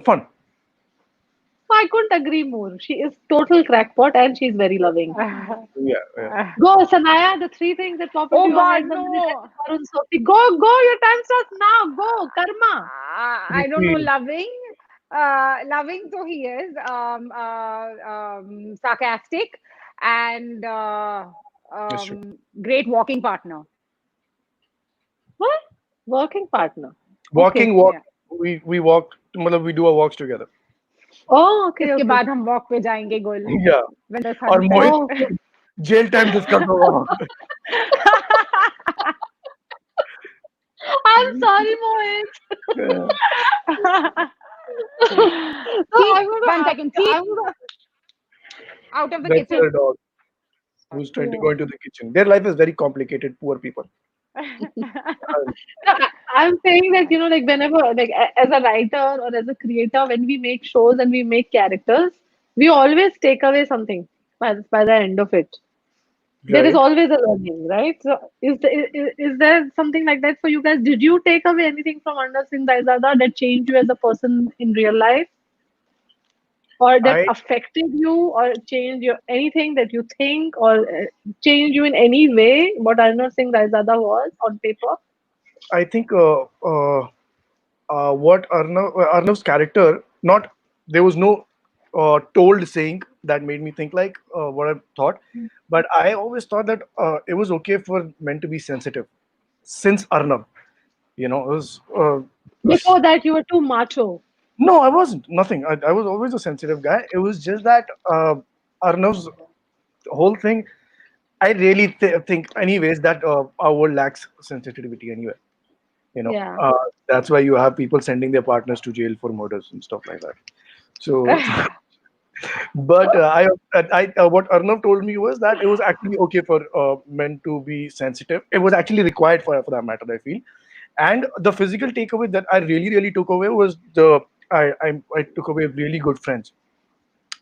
[SPEAKER 1] fun.
[SPEAKER 3] I couldn't agree more. She is total crackpot and she's very loving.
[SPEAKER 1] Yeah, yeah.
[SPEAKER 3] Go, Sanaya, the three things that pop into
[SPEAKER 2] Oh
[SPEAKER 3] your
[SPEAKER 2] God,
[SPEAKER 3] head the minute I
[SPEAKER 2] no.
[SPEAKER 3] say Barun Sobti. Go, your time starts now. Go, karma.
[SPEAKER 2] I don't know.
[SPEAKER 1] Creepy.
[SPEAKER 2] Loving. So he is sarcastic and
[SPEAKER 1] That's true.
[SPEAKER 2] great walking partner.
[SPEAKER 3] What? Working partner. Okay.
[SPEAKER 1] Walking walk.
[SPEAKER 2] Yeah.
[SPEAKER 1] We walk. मतलब we do our walks together.
[SPEAKER 3] Oh, okay,
[SPEAKER 2] इसके
[SPEAKER 3] okay.
[SPEAKER 2] बाद हम walk पे जाएंगे गुल
[SPEAKER 1] Yeah.
[SPEAKER 2] when the
[SPEAKER 1] और
[SPEAKER 2] sun sets.
[SPEAKER 1] मोहित
[SPEAKER 3] Oh, okay.
[SPEAKER 1] jail time discuss होगा.
[SPEAKER 3] I'm sorry, Mohit.
[SPEAKER 1] Yeah.
[SPEAKER 3] So
[SPEAKER 2] Keep
[SPEAKER 3] I'm gonna
[SPEAKER 2] 1 second.
[SPEAKER 3] ask.
[SPEAKER 2] Keep
[SPEAKER 3] I'm gonna.
[SPEAKER 2] out of the
[SPEAKER 1] That's
[SPEAKER 2] kitchen.
[SPEAKER 1] a dog who's trying to go into the kitchen. Their life is very complicated. Poor people.
[SPEAKER 3] No, I'm saying that like whenever, like as a writer or as a creator, when we make shows and we make characters, we always take away something by the end of it. There is
[SPEAKER 1] Right.
[SPEAKER 3] always a learning, right? So is there something like that for you guys? Did you take away anything from Arnav Singh Daizada that changed you as a person in real life, or that
[SPEAKER 1] I
[SPEAKER 3] affected you, or changed your anything that you think, or changed you in any way? What Arnav Singh Daizada was on paper?
[SPEAKER 1] I think what Arnav's character, not there was no told saying that made me think like what I thought, but I always thought that it was okay for men to be sensitive since Arnav. It was
[SPEAKER 3] Before that, you were too macho.
[SPEAKER 1] no, I wasn't nothing. I was always a sensitive guy. It was just that Arnav's whole thing. I really think, anyways, that our world lacks sensitivity anyway. You know,
[SPEAKER 3] Yeah.
[SPEAKER 1] that's why you have people sending their partners to jail for murders and stuff like that. So, but what Arnav told me was that it was actually okay for men to be sensitive. It was actually required for that matter, I feel. And the physical takeaway that I really took away was I took away really good friends.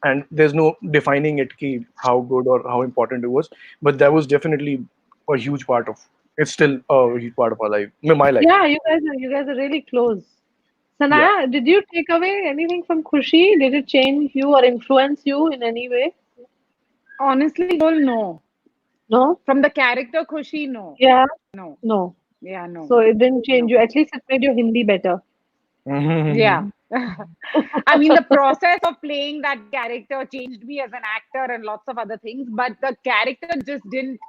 [SPEAKER 1] And there's no defining it ki how good or how important it was, but that was definitely a huge part of. It's still a huge part of our life, my life.
[SPEAKER 3] Yeah, you guys are really close.
[SPEAKER 1] Yeah.
[SPEAKER 3] Sanaya, did you take away anything from Khushi? Did it change you or influence you in any way?
[SPEAKER 2] Honestly, Gul, no.
[SPEAKER 3] No?
[SPEAKER 2] From the character Khushi, no.
[SPEAKER 3] Yeah?
[SPEAKER 2] No.
[SPEAKER 3] No.
[SPEAKER 2] Yeah, no.
[SPEAKER 3] So it didn't change
[SPEAKER 2] No.
[SPEAKER 3] you. At least it made your Hindi better.
[SPEAKER 2] Yeah. I mean, the process of playing that character changed me as an actor and lots of other things, but the character just didn't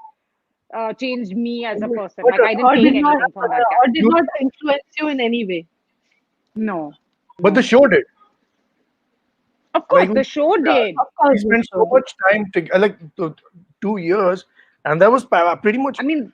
[SPEAKER 2] change me as a person.
[SPEAKER 1] But
[SPEAKER 2] Like, I didn't feel
[SPEAKER 1] you,
[SPEAKER 2] anything from that
[SPEAKER 3] Or did
[SPEAKER 2] character.
[SPEAKER 1] you,
[SPEAKER 3] not influence you in any way.
[SPEAKER 2] No,
[SPEAKER 1] but the
[SPEAKER 2] no.
[SPEAKER 1] show did.
[SPEAKER 2] Of
[SPEAKER 1] Like
[SPEAKER 2] course, the show
[SPEAKER 1] yeah,
[SPEAKER 2] did.
[SPEAKER 3] Of
[SPEAKER 1] we
[SPEAKER 3] course,
[SPEAKER 1] spent
[SPEAKER 3] this
[SPEAKER 1] so
[SPEAKER 3] showed it.
[SPEAKER 1] much time to like 2 years, and that was pretty much
[SPEAKER 2] I mean,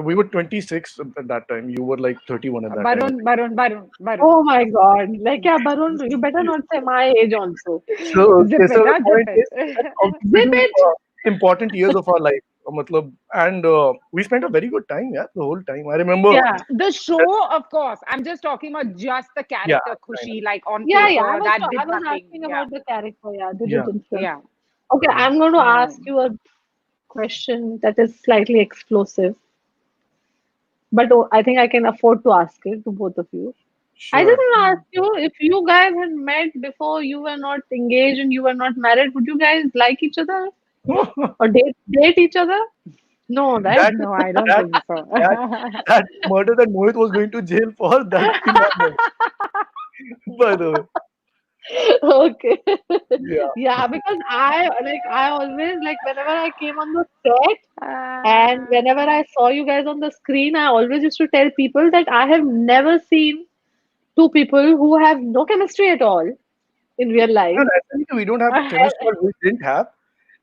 [SPEAKER 1] We were 26 at that time. You were like 31 at that time, I
[SPEAKER 2] Barun,
[SPEAKER 1] think.
[SPEAKER 2] Barun, Barun, Barun.
[SPEAKER 3] Oh my God. Like, yeah, Barun, you better not say my age also.
[SPEAKER 1] So,
[SPEAKER 2] Zip
[SPEAKER 1] okay, so
[SPEAKER 2] it,
[SPEAKER 1] the
[SPEAKER 2] zip
[SPEAKER 1] point
[SPEAKER 2] it.
[SPEAKER 1] is that these
[SPEAKER 3] Zip
[SPEAKER 1] two
[SPEAKER 3] it.
[SPEAKER 1] important years of our life, matlab, and we spent a very good time, yeah, the whole time. I remember,
[SPEAKER 3] Yeah.
[SPEAKER 2] The show, of course. I'm just talking about just the
[SPEAKER 1] yeah,
[SPEAKER 2] character
[SPEAKER 1] kind of,
[SPEAKER 2] Khushi, like on
[SPEAKER 3] Yeah, yeah.
[SPEAKER 2] paper. That
[SPEAKER 3] I
[SPEAKER 2] did
[SPEAKER 3] was
[SPEAKER 2] nothing.
[SPEAKER 3] asking
[SPEAKER 2] Yeah,
[SPEAKER 3] about the character. Yeah, they
[SPEAKER 1] yeah,
[SPEAKER 3] didn't film.
[SPEAKER 2] yeah.
[SPEAKER 3] Okay,
[SPEAKER 1] yeah,
[SPEAKER 3] I'm going to ask
[SPEAKER 2] Hmm.
[SPEAKER 3] you a question that is slightly explosive, but I think I can afford to ask it to both of you. I just
[SPEAKER 1] sure.
[SPEAKER 3] want to
[SPEAKER 2] Hmm.
[SPEAKER 3] ask you if you guys had met before you were not engaged and you were not married, would you guys like each other or date each other? No, right?
[SPEAKER 1] that
[SPEAKER 2] No, I don't
[SPEAKER 1] that
[SPEAKER 2] think so.
[SPEAKER 1] that that murder that Mohit was going to jail for, that thing happened. By the way,
[SPEAKER 3] Okay.
[SPEAKER 1] yeah,
[SPEAKER 3] Yeah, because I always like whenever I came on the set and
[SPEAKER 2] Uh,
[SPEAKER 3] whenever I saw you guys on the screen, I always used to tell people that I have never seen two people who have no chemistry at all in real
[SPEAKER 1] no,
[SPEAKER 3] life.
[SPEAKER 1] actually, we don't have chemistry, or we didn't have.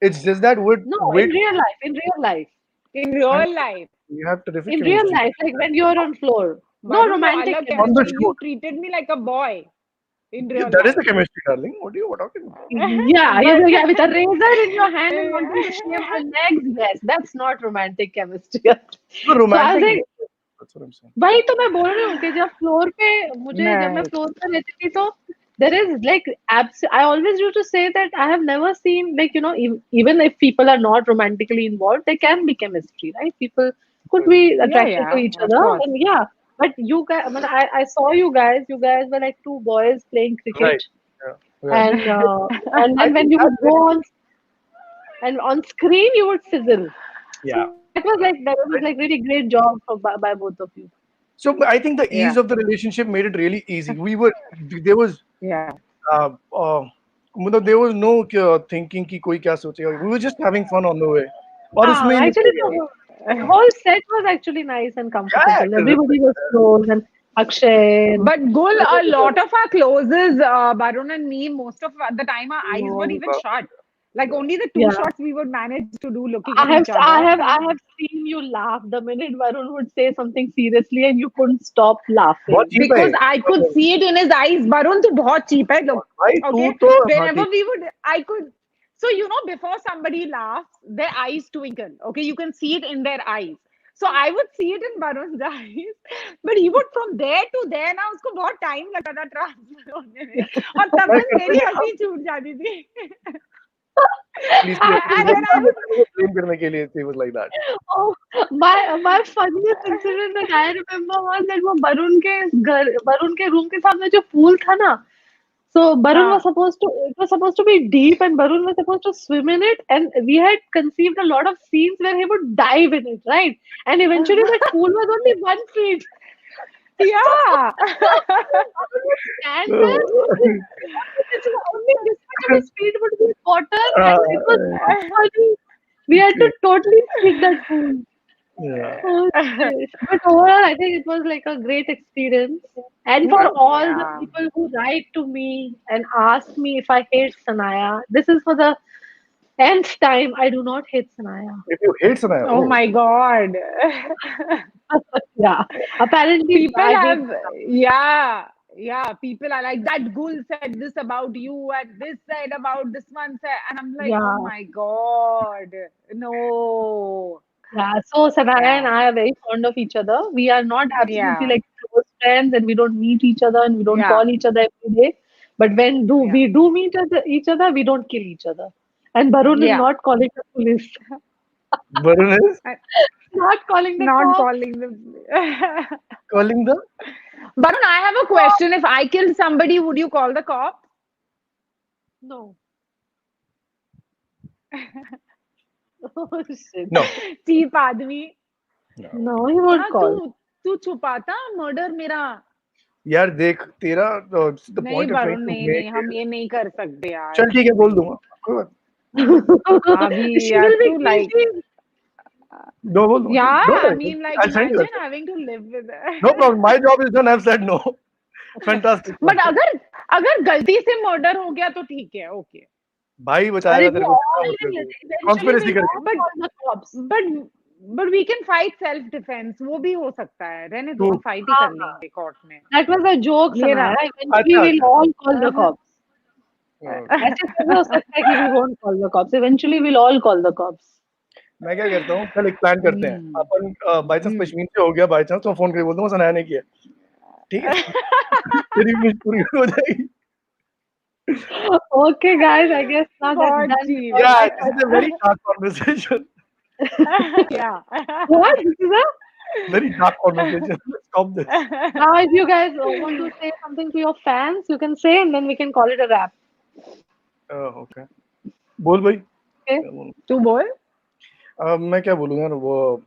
[SPEAKER 1] It's just that
[SPEAKER 3] No,
[SPEAKER 1] we
[SPEAKER 3] in real life, in real life,
[SPEAKER 2] in
[SPEAKER 1] and
[SPEAKER 2] real life,
[SPEAKER 1] we have terrific
[SPEAKER 3] in real
[SPEAKER 1] chemistry
[SPEAKER 3] life, like when you're on floor. No
[SPEAKER 2] Varun, wo
[SPEAKER 3] romantic
[SPEAKER 2] alag
[SPEAKER 1] on the
[SPEAKER 2] chemistry.
[SPEAKER 3] chemistry.
[SPEAKER 1] shoot.
[SPEAKER 2] You treated me like a boy in
[SPEAKER 1] Yeah,
[SPEAKER 2] real
[SPEAKER 1] that is the
[SPEAKER 2] life.
[SPEAKER 1] chemistry, darling. What are you talking about?
[SPEAKER 3] Yeah,
[SPEAKER 2] But
[SPEAKER 3] yeah, with a razor in your hand and wanting to shave my legs. Yes, that's not romantic chemistry.
[SPEAKER 1] No,
[SPEAKER 3] So I was
[SPEAKER 1] romantic.
[SPEAKER 3] like,
[SPEAKER 1] That's what I'm saying.
[SPEAKER 3] वही तो मैं बोल रही हूँ कि जब मैं
[SPEAKER 2] nice.
[SPEAKER 3] Floor पे रहती थी तो there is like I always used to say that I have never seen like even if people are not romantically involved there can be chemistry, right? People could be
[SPEAKER 2] Yeah,
[SPEAKER 3] attracted to
[SPEAKER 2] yeah,
[SPEAKER 3] each
[SPEAKER 2] of
[SPEAKER 3] other,
[SPEAKER 2] course.
[SPEAKER 3] and yeah, but you guys, I mean, I saw you guys were like two boys playing
[SPEAKER 1] Right.
[SPEAKER 3] cricket,
[SPEAKER 1] Yeah. Right.
[SPEAKER 3] and
[SPEAKER 1] I
[SPEAKER 3] then when
[SPEAKER 1] think
[SPEAKER 3] you
[SPEAKER 1] that's
[SPEAKER 3] would go
[SPEAKER 1] very
[SPEAKER 3] on and on screen you would sizzle.
[SPEAKER 1] yeah.
[SPEAKER 3] That was like really great job by both of you.
[SPEAKER 1] So I think the
[SPEAKER 2] Yeah,
[SPEAKER 1] ease of the relationship made it really easy. There was
[SPEAKER 2] yeah.
[SPEAKER 1] uh, uh, there was no thinking कि कोई क्या सोचेगा. We were just having fun on the way. और उसमें ही
[SPEAKER 3] Actually,
[SPEAKER 1] निकल गया.
[SPEAKER 3] the whole set was actually nice and
[SPEAKER 1] Yeah,
[SPEAKER 3] comfortable.
[SPEAKER 1] terrific.
[SPEAKER 3] Everybody was close, and Akshay and
[SPEAKER 2] But Gul, a
[SPEAKER 3] everybody was
[SPEAKER 2] lot of our closes, Barun and me, most of the time our eyes were
[SPEAKER 3] no,
[SPEAKER 2] even shut. Like only the two
[SPEAKER 3] yeah.
[SPEAKER 2] shots we would manage to do looking at each
[SPEAKER 3] I
[SPEAKER 2] other.
[SPEAKER 3] have, I have seen you laugh the minute Varun would say something seriously, and you couldn't stop
[SPEAKER 1] बहुत
[SPEAKER 3] laughing.
[SPEAKER 1] cheap है.
[SPEAKER 2] Because I could see it in his eyes. Barun, to बहुत cheap hai. Look,
[SPEAKER 1] भाई तू
[SPEAKER 2] okay.
[SPEAKER 1] तो हाँ
[SPEAKER 2] Whenever
[SPEAKER 1] ठीक.
[SPEAKER 2] we would, I could. So before somebody laughs, their eyes twinkle. Okay, you can see it in their eyes. So I would see it in Barun's eyes, but he would from there to there ना उसको बहुत time लगता था transfer होने में और तब
[SPEAKER 1] मैं
[SPEAKER 2] तक
[SPEAKER 1] करते
[SPEAKER 2] मेरी
[SPEAKER 1] नहीं
[SPEAKER 2] हंसी छूट जाती थी
[SPEAKER 1] please
[SPEAKER 2] and then I would
[SPEAKER 1] blame करने के लिए it was like that.
[SPEAKER 3] Oh, my funniest incident that I remember was that वो वरुण के रूम के सामने जो pool था ना. So Barun was
[SPEAKER 2] हाँ
[SPEAKER 3] it was supposed to be deep, and Barun was supposed to swim in it, and we had conceived a lot of scenes where he would dive in it, right? And eventually that pool was only 1 feet.
[SPEAKER 2] yeah
[SPEAKER 3] Barun would stand there, and only this much of his feet would be water, and it was so funny. We had to
[SPEAKER 1] Okay.
[SPEAKER 3] totally sneak that pool.
[SPEAKER 1] Yeah.
[SPEAKER 3] Oh, shit. But overall, I think it was like a great experience. And for all the
[SPEAKER 2] yeah.
[SPEAKER 3] people who write to me and ask me if I hate Sanaya, this is for the nth time. I do not hate Sanaya.
[SPEAKER 1] If you hate Sanaya,
[SPEAKER 2] Oh
[SPEAKER 1] oh,
[SPEAKER 2] my God.
[SPEAKER 3] Yeah, apparently
[SPEAKER 2] People
[SPEAKER 3] I hate.
[SPEAKER 2] have, yeah, yeah, people are like, that ghoul said this about you, and this said about this one said, and I'm like, oh
[SPEAKER 3] Yeah,
[SPEAKER 2] my God, no.
[SPEAKER 3] yeah. So Sanaya and
[SPEAKER 2] Yeah,
[SPEAKER 3] I are very fond of each other. We are not absolutely
[SPEAKER 2] yeah,
[SPEAKER 3] like close friends, and we don't meet each other, and we don't
[SPEAKER 2] yeah,
[SPEAKER 3] call each other every day. But when
[SPEAKER 2] yeah,
[SPEAKER 3] we do meet each other, we don't kill each other. And Barun is
[SPEAKER 2] yeah.
[SPEAKER 3] not calling the police,
[SPEAKER 1] Varun is
[SPEAKER 2] I-
[SPEAKER 3] not calling the
[SPEAKER 2] Not
[SPEAKER 3] cops.
[SPEAKER 2] calling them.
[SPEAKER 1] calling the
[SPEAKER 2] Barun, I have a question. If I killed somebody, would you call the cop?
[SPEAKER 3] No. Oh shit.
[SPEAKER 1] no.
[SPEAKER 2] Cheap आदमी.
[SPEAKER 1] No.
[SPEAKER 3] No, he won't
[SPEAKER 2] यार तू
[SPEAKER 3] call.
[SPEAKER 2] तू छुपाता murder मेरा
[SPEAKER 1] यार देख तेरा the
[SPEAKER 2] नहीं
[SPEAKER 1] point you're trying
[SPEAKER 2] Varun
[SPEAKER 1] to
[SPEAKER 2] नहीं नहीं
[SPEAKER 1] make
[SPEAKER 2] हम
[SPEAKER 1] is
[SPEAKER 2] ये नहीं कर सकते यार
[SPEAKER 1] चल ठीक है बोल दूंगा कोई बात
[SPEAKER 2] अभी
[SPEAKER 3] She
[SPEAKER 2] यार
[SPEAKER 3] will be
[SPEAKER 2] तू लाइक
[SPEAKER 3] guilty.
[SPEAKER 1] नहीं. No बोल दूंगा
[SPEAKER 2] yeah
[SPEAKER 1] don't
[SPEAKER 2] I
[SPEAKER 1] worry
[SPEAKER 2] mean like
[SPEAKER 1] I'll send you
[SPEAKER 2] imagine
[SPEAKER 1] that
[SPEAKER 2] having to live with
[SPEAKER 1] no problem my job is done I've said no fantastic
[SPEAKER 2] but अगर अगर गलती से murder हो गया तो ठीक है ओके
[SPEAKER 1] भाई
[SPEAKER 3] But
[SPEAKER 1] बचाएगा
[SPEAKER 3] if we
[SPEAKER 1] तेरे को जितना
[SPEAKER 3] all
[SPEAKER 1] बचा
[SPEAKER 3] will,
[SPEAKER 1] they
[SPEAKER 3] eventually
[SPEAKER 1] conspiracy
[SPEAKER 3] we'll
[SPEAKER 1] करके
[SPEAKER 3] all
[SPEAKER 2] but
[SPEAKER 3] call the cops.
[SPEAKER 2] but but we can fight self defense. वो भी हो सकता है, रहने दो,
[SPEAKER 1] तो
[SPEAKER 2] हम fight ही कर लेंगे court में.
[SPEAKER 3] That was a joke,
[SPEAKER 2] ये
[SPEAKER 3] Sanaya.
[SPEAKER 2] रहा.
[SPEAKER 3] Eventually,
[SPEAKER 1] अच्छा
[SPEAKER 3] we'll
[SPEAKER 1] अच्छा
[SPEAKER 3] all call the cops.
[SPEAKER 1] Okay.
[SPEAKER 3] ऐसे कैसे हो सकता है कि we won't call the cops? Eventually, we'll all call the cops.
[SPEAKER 1] मैं क्या करता हूँ, कल एक प्लान करते हैं
[SPEAKER 2] हम्म,
[SPEAKER 1] अपन, बाई चांस
[SPEAKER 2] हम्म.
[SPEAKER 1] कश्मीर से हो गया बाई चांस, तो फोन करके बोलता हूँ सनाया ने किया, ठीक है? तेरी विश पूरी हो जाएगी।
[SPEAKER 3] Okay, guys, I guess now that's
[SPEAKER 2] बहुत
[SPEAKER 3] done
[SPEAKER 2] cheap.
[SPEAKER 3] because
[SPEAKER 1] Yeah,
[SPEAKER 3] I
[SPEAKER 1] this is a very dark conversation.
[SPEAKER 2] Yeah.
[SPEAKER 3] what? This is a
[SPEAKER 1] Very dark conversation. Let's stop this.
[SPEAKER 3] now if you guys want to say something to your fans, you can say and then we can call it a wrap.
[SPEAKER 1] Okay. बोल भाई,
[SPEAKER 3] Okay?
[SPEAKER 1] क्या बोलूं?
[SPEAKER 2] तू बोल.
[SPEAKER 1] मैं क्या बोलूं यार, वो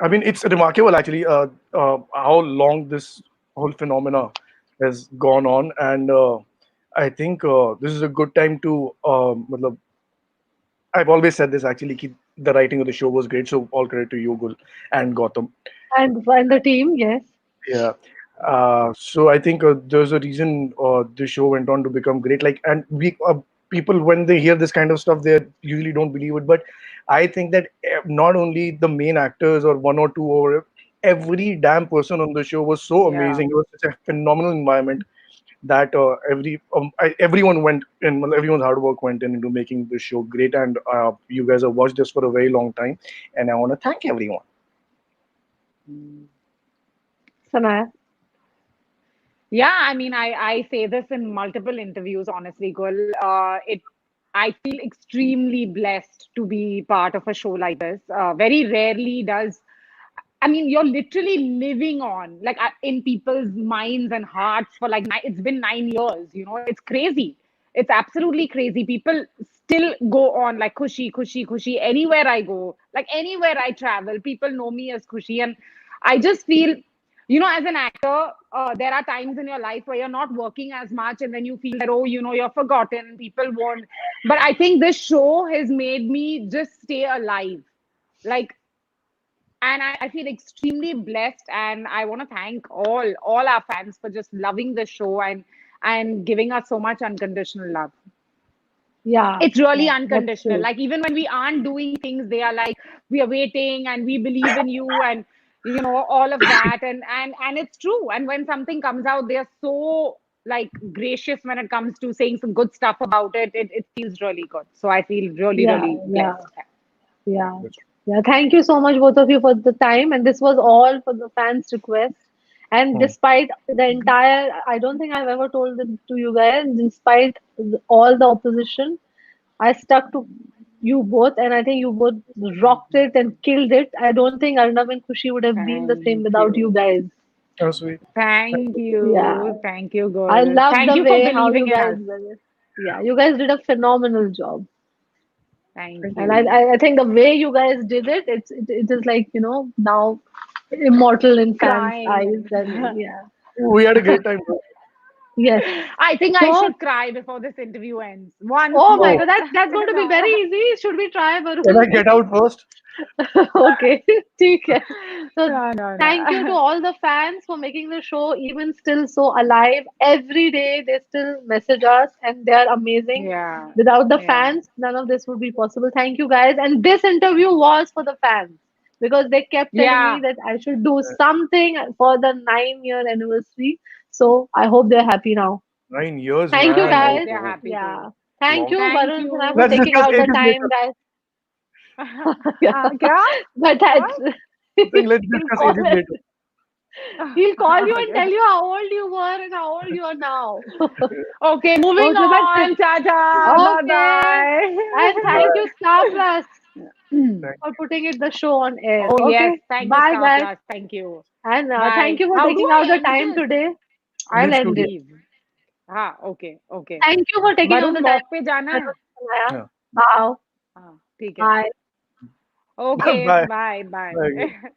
[SPEAKER 1] I mean, it's remarkable actually, how long this whole phenomena has gone on, and I think this is a good time to. मतलब, I've always said this actually, कि the writing of the show was great, so all credit to you, Gul and Gotham.
[SPEAKER 3] And the team, yes.
[SPEAKER 1] Yeah. So I think there's a reason the show went on to become great. Like, and we people when they hear this kind of stuff, they usually don't believe it. But I think that not only the main actors or one or two, or every damn person on the show was so
[SPEAKER 2] Yeah.
[SPEAKER 1] amazing. It was such a phenomenal environment that everyone went in. Well, everyone's hard work went in into making this show great. And you guys have watched this for a very long time, and I want to thank everyone.
[SPEAKER 3] Sanaya.
[SPEAKER 2] Yeah, I mean, I say this in multiple interviews, honestly, Gul. I feel extremely blessed to be part of a show like this. Very rarely does, I mean, you're literally living on, like, in people's minds and hearts for like, it's been 9 years, it's crazy. It's absolutely crazy. People still go on like Khushi, Khushi, Khushi. Anywhere I go, like anywhere I travel, people know me as Khushi. And I just feel, as an actor, there are times in your life where you're not working as much and then you feel that, oh, you're forgotten, people won't. But I think this show has made me just stay alive. Like, and I feel extremely blessed, and I want to thank all our fans for just loving the show and giving us so much unconditional love.
[SPEAKER 3] Yeah,
[SPEAKER 2] It's really
[SPEAKER 3] yeah, that's
[SPEAKER 2] unconditional.
[SPEAKER 3] true.
[SPEAKER 2] Like, even when we aren't doing things, they are like, we are waiting and we believe in you, and all of that. And it's true. And when something comes out, they're so like gracious when it comes to saying some good stuff about it. It feels really good. So I feel really,
[SPEAKER 3] Yeah,
[SPEAKER 2] really
[SPEAKER 3] yeah,
[SPEAKER 2] blessed.
[SPEAKER 3] yeah. Yeah, thank you so much, both of you, for the time. And this was all for the fans' request. And
[SPEAKER 1] Hmm.
[SPEAKER 3] despite the entire, I don't think I've ever told it to you guys, despite all the opposition, I stuck to you both. And I think you both rocked it and killed it. I don't think Arnav and Kushi would have been the same
[SPEAKER 2] Thank
[SPEAKER 3] without you
[SPEAKER 2] you.
[SPEAKER 3] guys.
[SPEAKER 1] Oh, sweet.
[SPEAKER 2] Thank
[SPEAKER 3] Yeah.
[SPEAKER 2] you. Thank you,
[SPEAKER 3] I
[SPEAKER 2] girl.
[SPEAKER 3] love
[SPEAKER 2] Thank
[SPEAKER 3] the
[SPEAKER 2] you for
[SPEAKER 3] way how
[SPEAKER 2] believing
[SPEAKER 3] you
[SPEAKER 2] in
[SPEAKER 3] guys
[SPEAKER 2] us.
[SPEAKER 3] did it. Yeah, you guys did a phenomenal job.
[SPEAKER 2] Thank
[SPEAKER 1] Thank
[SPEAKER 3] And
[SPEAKER 1] you.
[SPEAKER 2] you.
[SPEAKER 3] I think the way you guys did it, it is like, now immortal in fans' eyes.
[SPEAKER 2] Crying.
[SPEAKER 3] And yeah.
[SPEAKER 1] We had a great time.
[SPEAKER 3] Yes.
[SPEAKER 2] I think I
[SPEAKER 3] So,
[SPEAKER 2] should cry before this interview ends. Once
[SPEAKER 3] oh my
[SPEAKER 2] more.
[SPEAKER 1] Oh,
[SPEAKER 3] God, that's going to be very easy. Should we try,
[SPEAKER 1] can I
[SPEAKER 3] Barun?
[SPEAKER 1] get out first?
[SPEAKER 3] Okay. ठीक है. So
[SPEAKER 2] No, no,
[SPEAKER 3] thank you to
[SPEAKER 2] no.
[SPEAKER 3] all the fans for making the show even still so alive. Every day they still message us and they are amazing.
[SPEAKER 2] Yeah.
[SPEAKER 3] Without the
[SPEAKER 2] Yeah.
[SPEAKER 3] fans, none of this would be possible. Thank you guys. And this interview was for the fans because they kept telling me
[SPEAKER 2] Yeah.
[SPEAKER 3] that I should do something for the 9-year anniversary. So I hope they're happy now.
[SPEAKER 1] 9 years,
[SPEAKER 3] Thank you
[SPEAKER 2] I
[SPEAKER 1] man.
[SPEAKER 2] hope
[SPEAKER 3] guys.
[SPEAKER 2] they're
[SPEAKER 1] Oh,
[SPEAKER 2] happy
[SPEAKER 3] Yeah.
[SPEAKER 2] too.
[SPEAKER 3] Thank
[SPEAKER 1] long.
[SPEAKER 3] you,
[SPEAKER 2] Thank
[SPEAKER 3] Barun and Sanaa,
[SPEAKER 2] you.
[SPEAKER 3] for
[SPEAKER 1] Let's
[SPEAKER 3] taking
[SPEAKER 1] discuss
[SPEAKER 3] out the
[SPEAKER 1] ages
[SPEAKER 3] time,
[SPEAKER 1] later.
[SPEAKER 3] guys. Yeah.
[SPEAKER 2] क्या?
[SPEAKER 3] But
[SPEAKER 2] What?
[SPEAKER 3] that's
[SPEAKER 1] I think let's
[SPEAKER 3] he'll
[SPEAKER 1] discuss
[SPEAKER 3] call
[SPEAKER 1] ages
[SPEAKER 3] it.
[SPEAKER 1] later.
[SPEAKER 3] He'll call you and
[SPEAKER 2] Okay.
[SPEAKER 3] tell you how old you were and how old you are now.
[SPEAKER 2] Okay, moving
[SPEAKER 3] Okay, but
[SPEAKER 2] on. Tata. Bye
[SPEAKER 3] okay.
[SPEAKER 2] bye.
[SPEAKER 3] And thank
[SPEAKER 1] Bye.
[SPEAKER 3] you, Star Plus,
[SPEAKER 1] Thank
[SPEAKER 3] for putting it the show on air.
[SPEAKER 2] Oh, yes.
[SPEAKER 3] Okay.
[SPEAKER 2] Thank you,
[SPEAKER 3] Bye,
[SPEAKER 2] Star
[SPEAKER 3] guys.
[SPEAKER 2] Plus. Thank you.
[SPEAKER 3] And thank
[SPEAKER 2] Bye.
[SPEAKER 3] you for
[SPEAKER 2] How do
[SPEAKER 3] taking out
[SPEAKER 2] I
[SPEAKER 3] the
[SPEAKER 2] end
[SPEAKER 3] time
[SPEAKER 2] this?
[SPEAKER 3] today. I'll
[SPEAKER 1] Leave
[SPEAKER 3] end
[SPEAKER 1] studio.
[SPEAKER 3] it.
[SPEAKER 2] Leave. हाँ, okay, okay.
[SPEAKER 3] Thank you for taking out
[SPEAKER 2] Varun
[SPEAKER 3] the time.
[SPEAKER 2] walk पे जाना है?
[SPEAKER 3] Sanaya.
[SPEAKER 1] Yeah.
[SPEAKER 3] Wow.
[SPEAKER 2] हाँ, ठीक है.
[SPEAKER 3] Bye.
[SPEAKER 2] Okay,
[SPEAKER 1] Bye.
[SPEAKER 2] bye, bye.
[SPEAKER 1] Bye.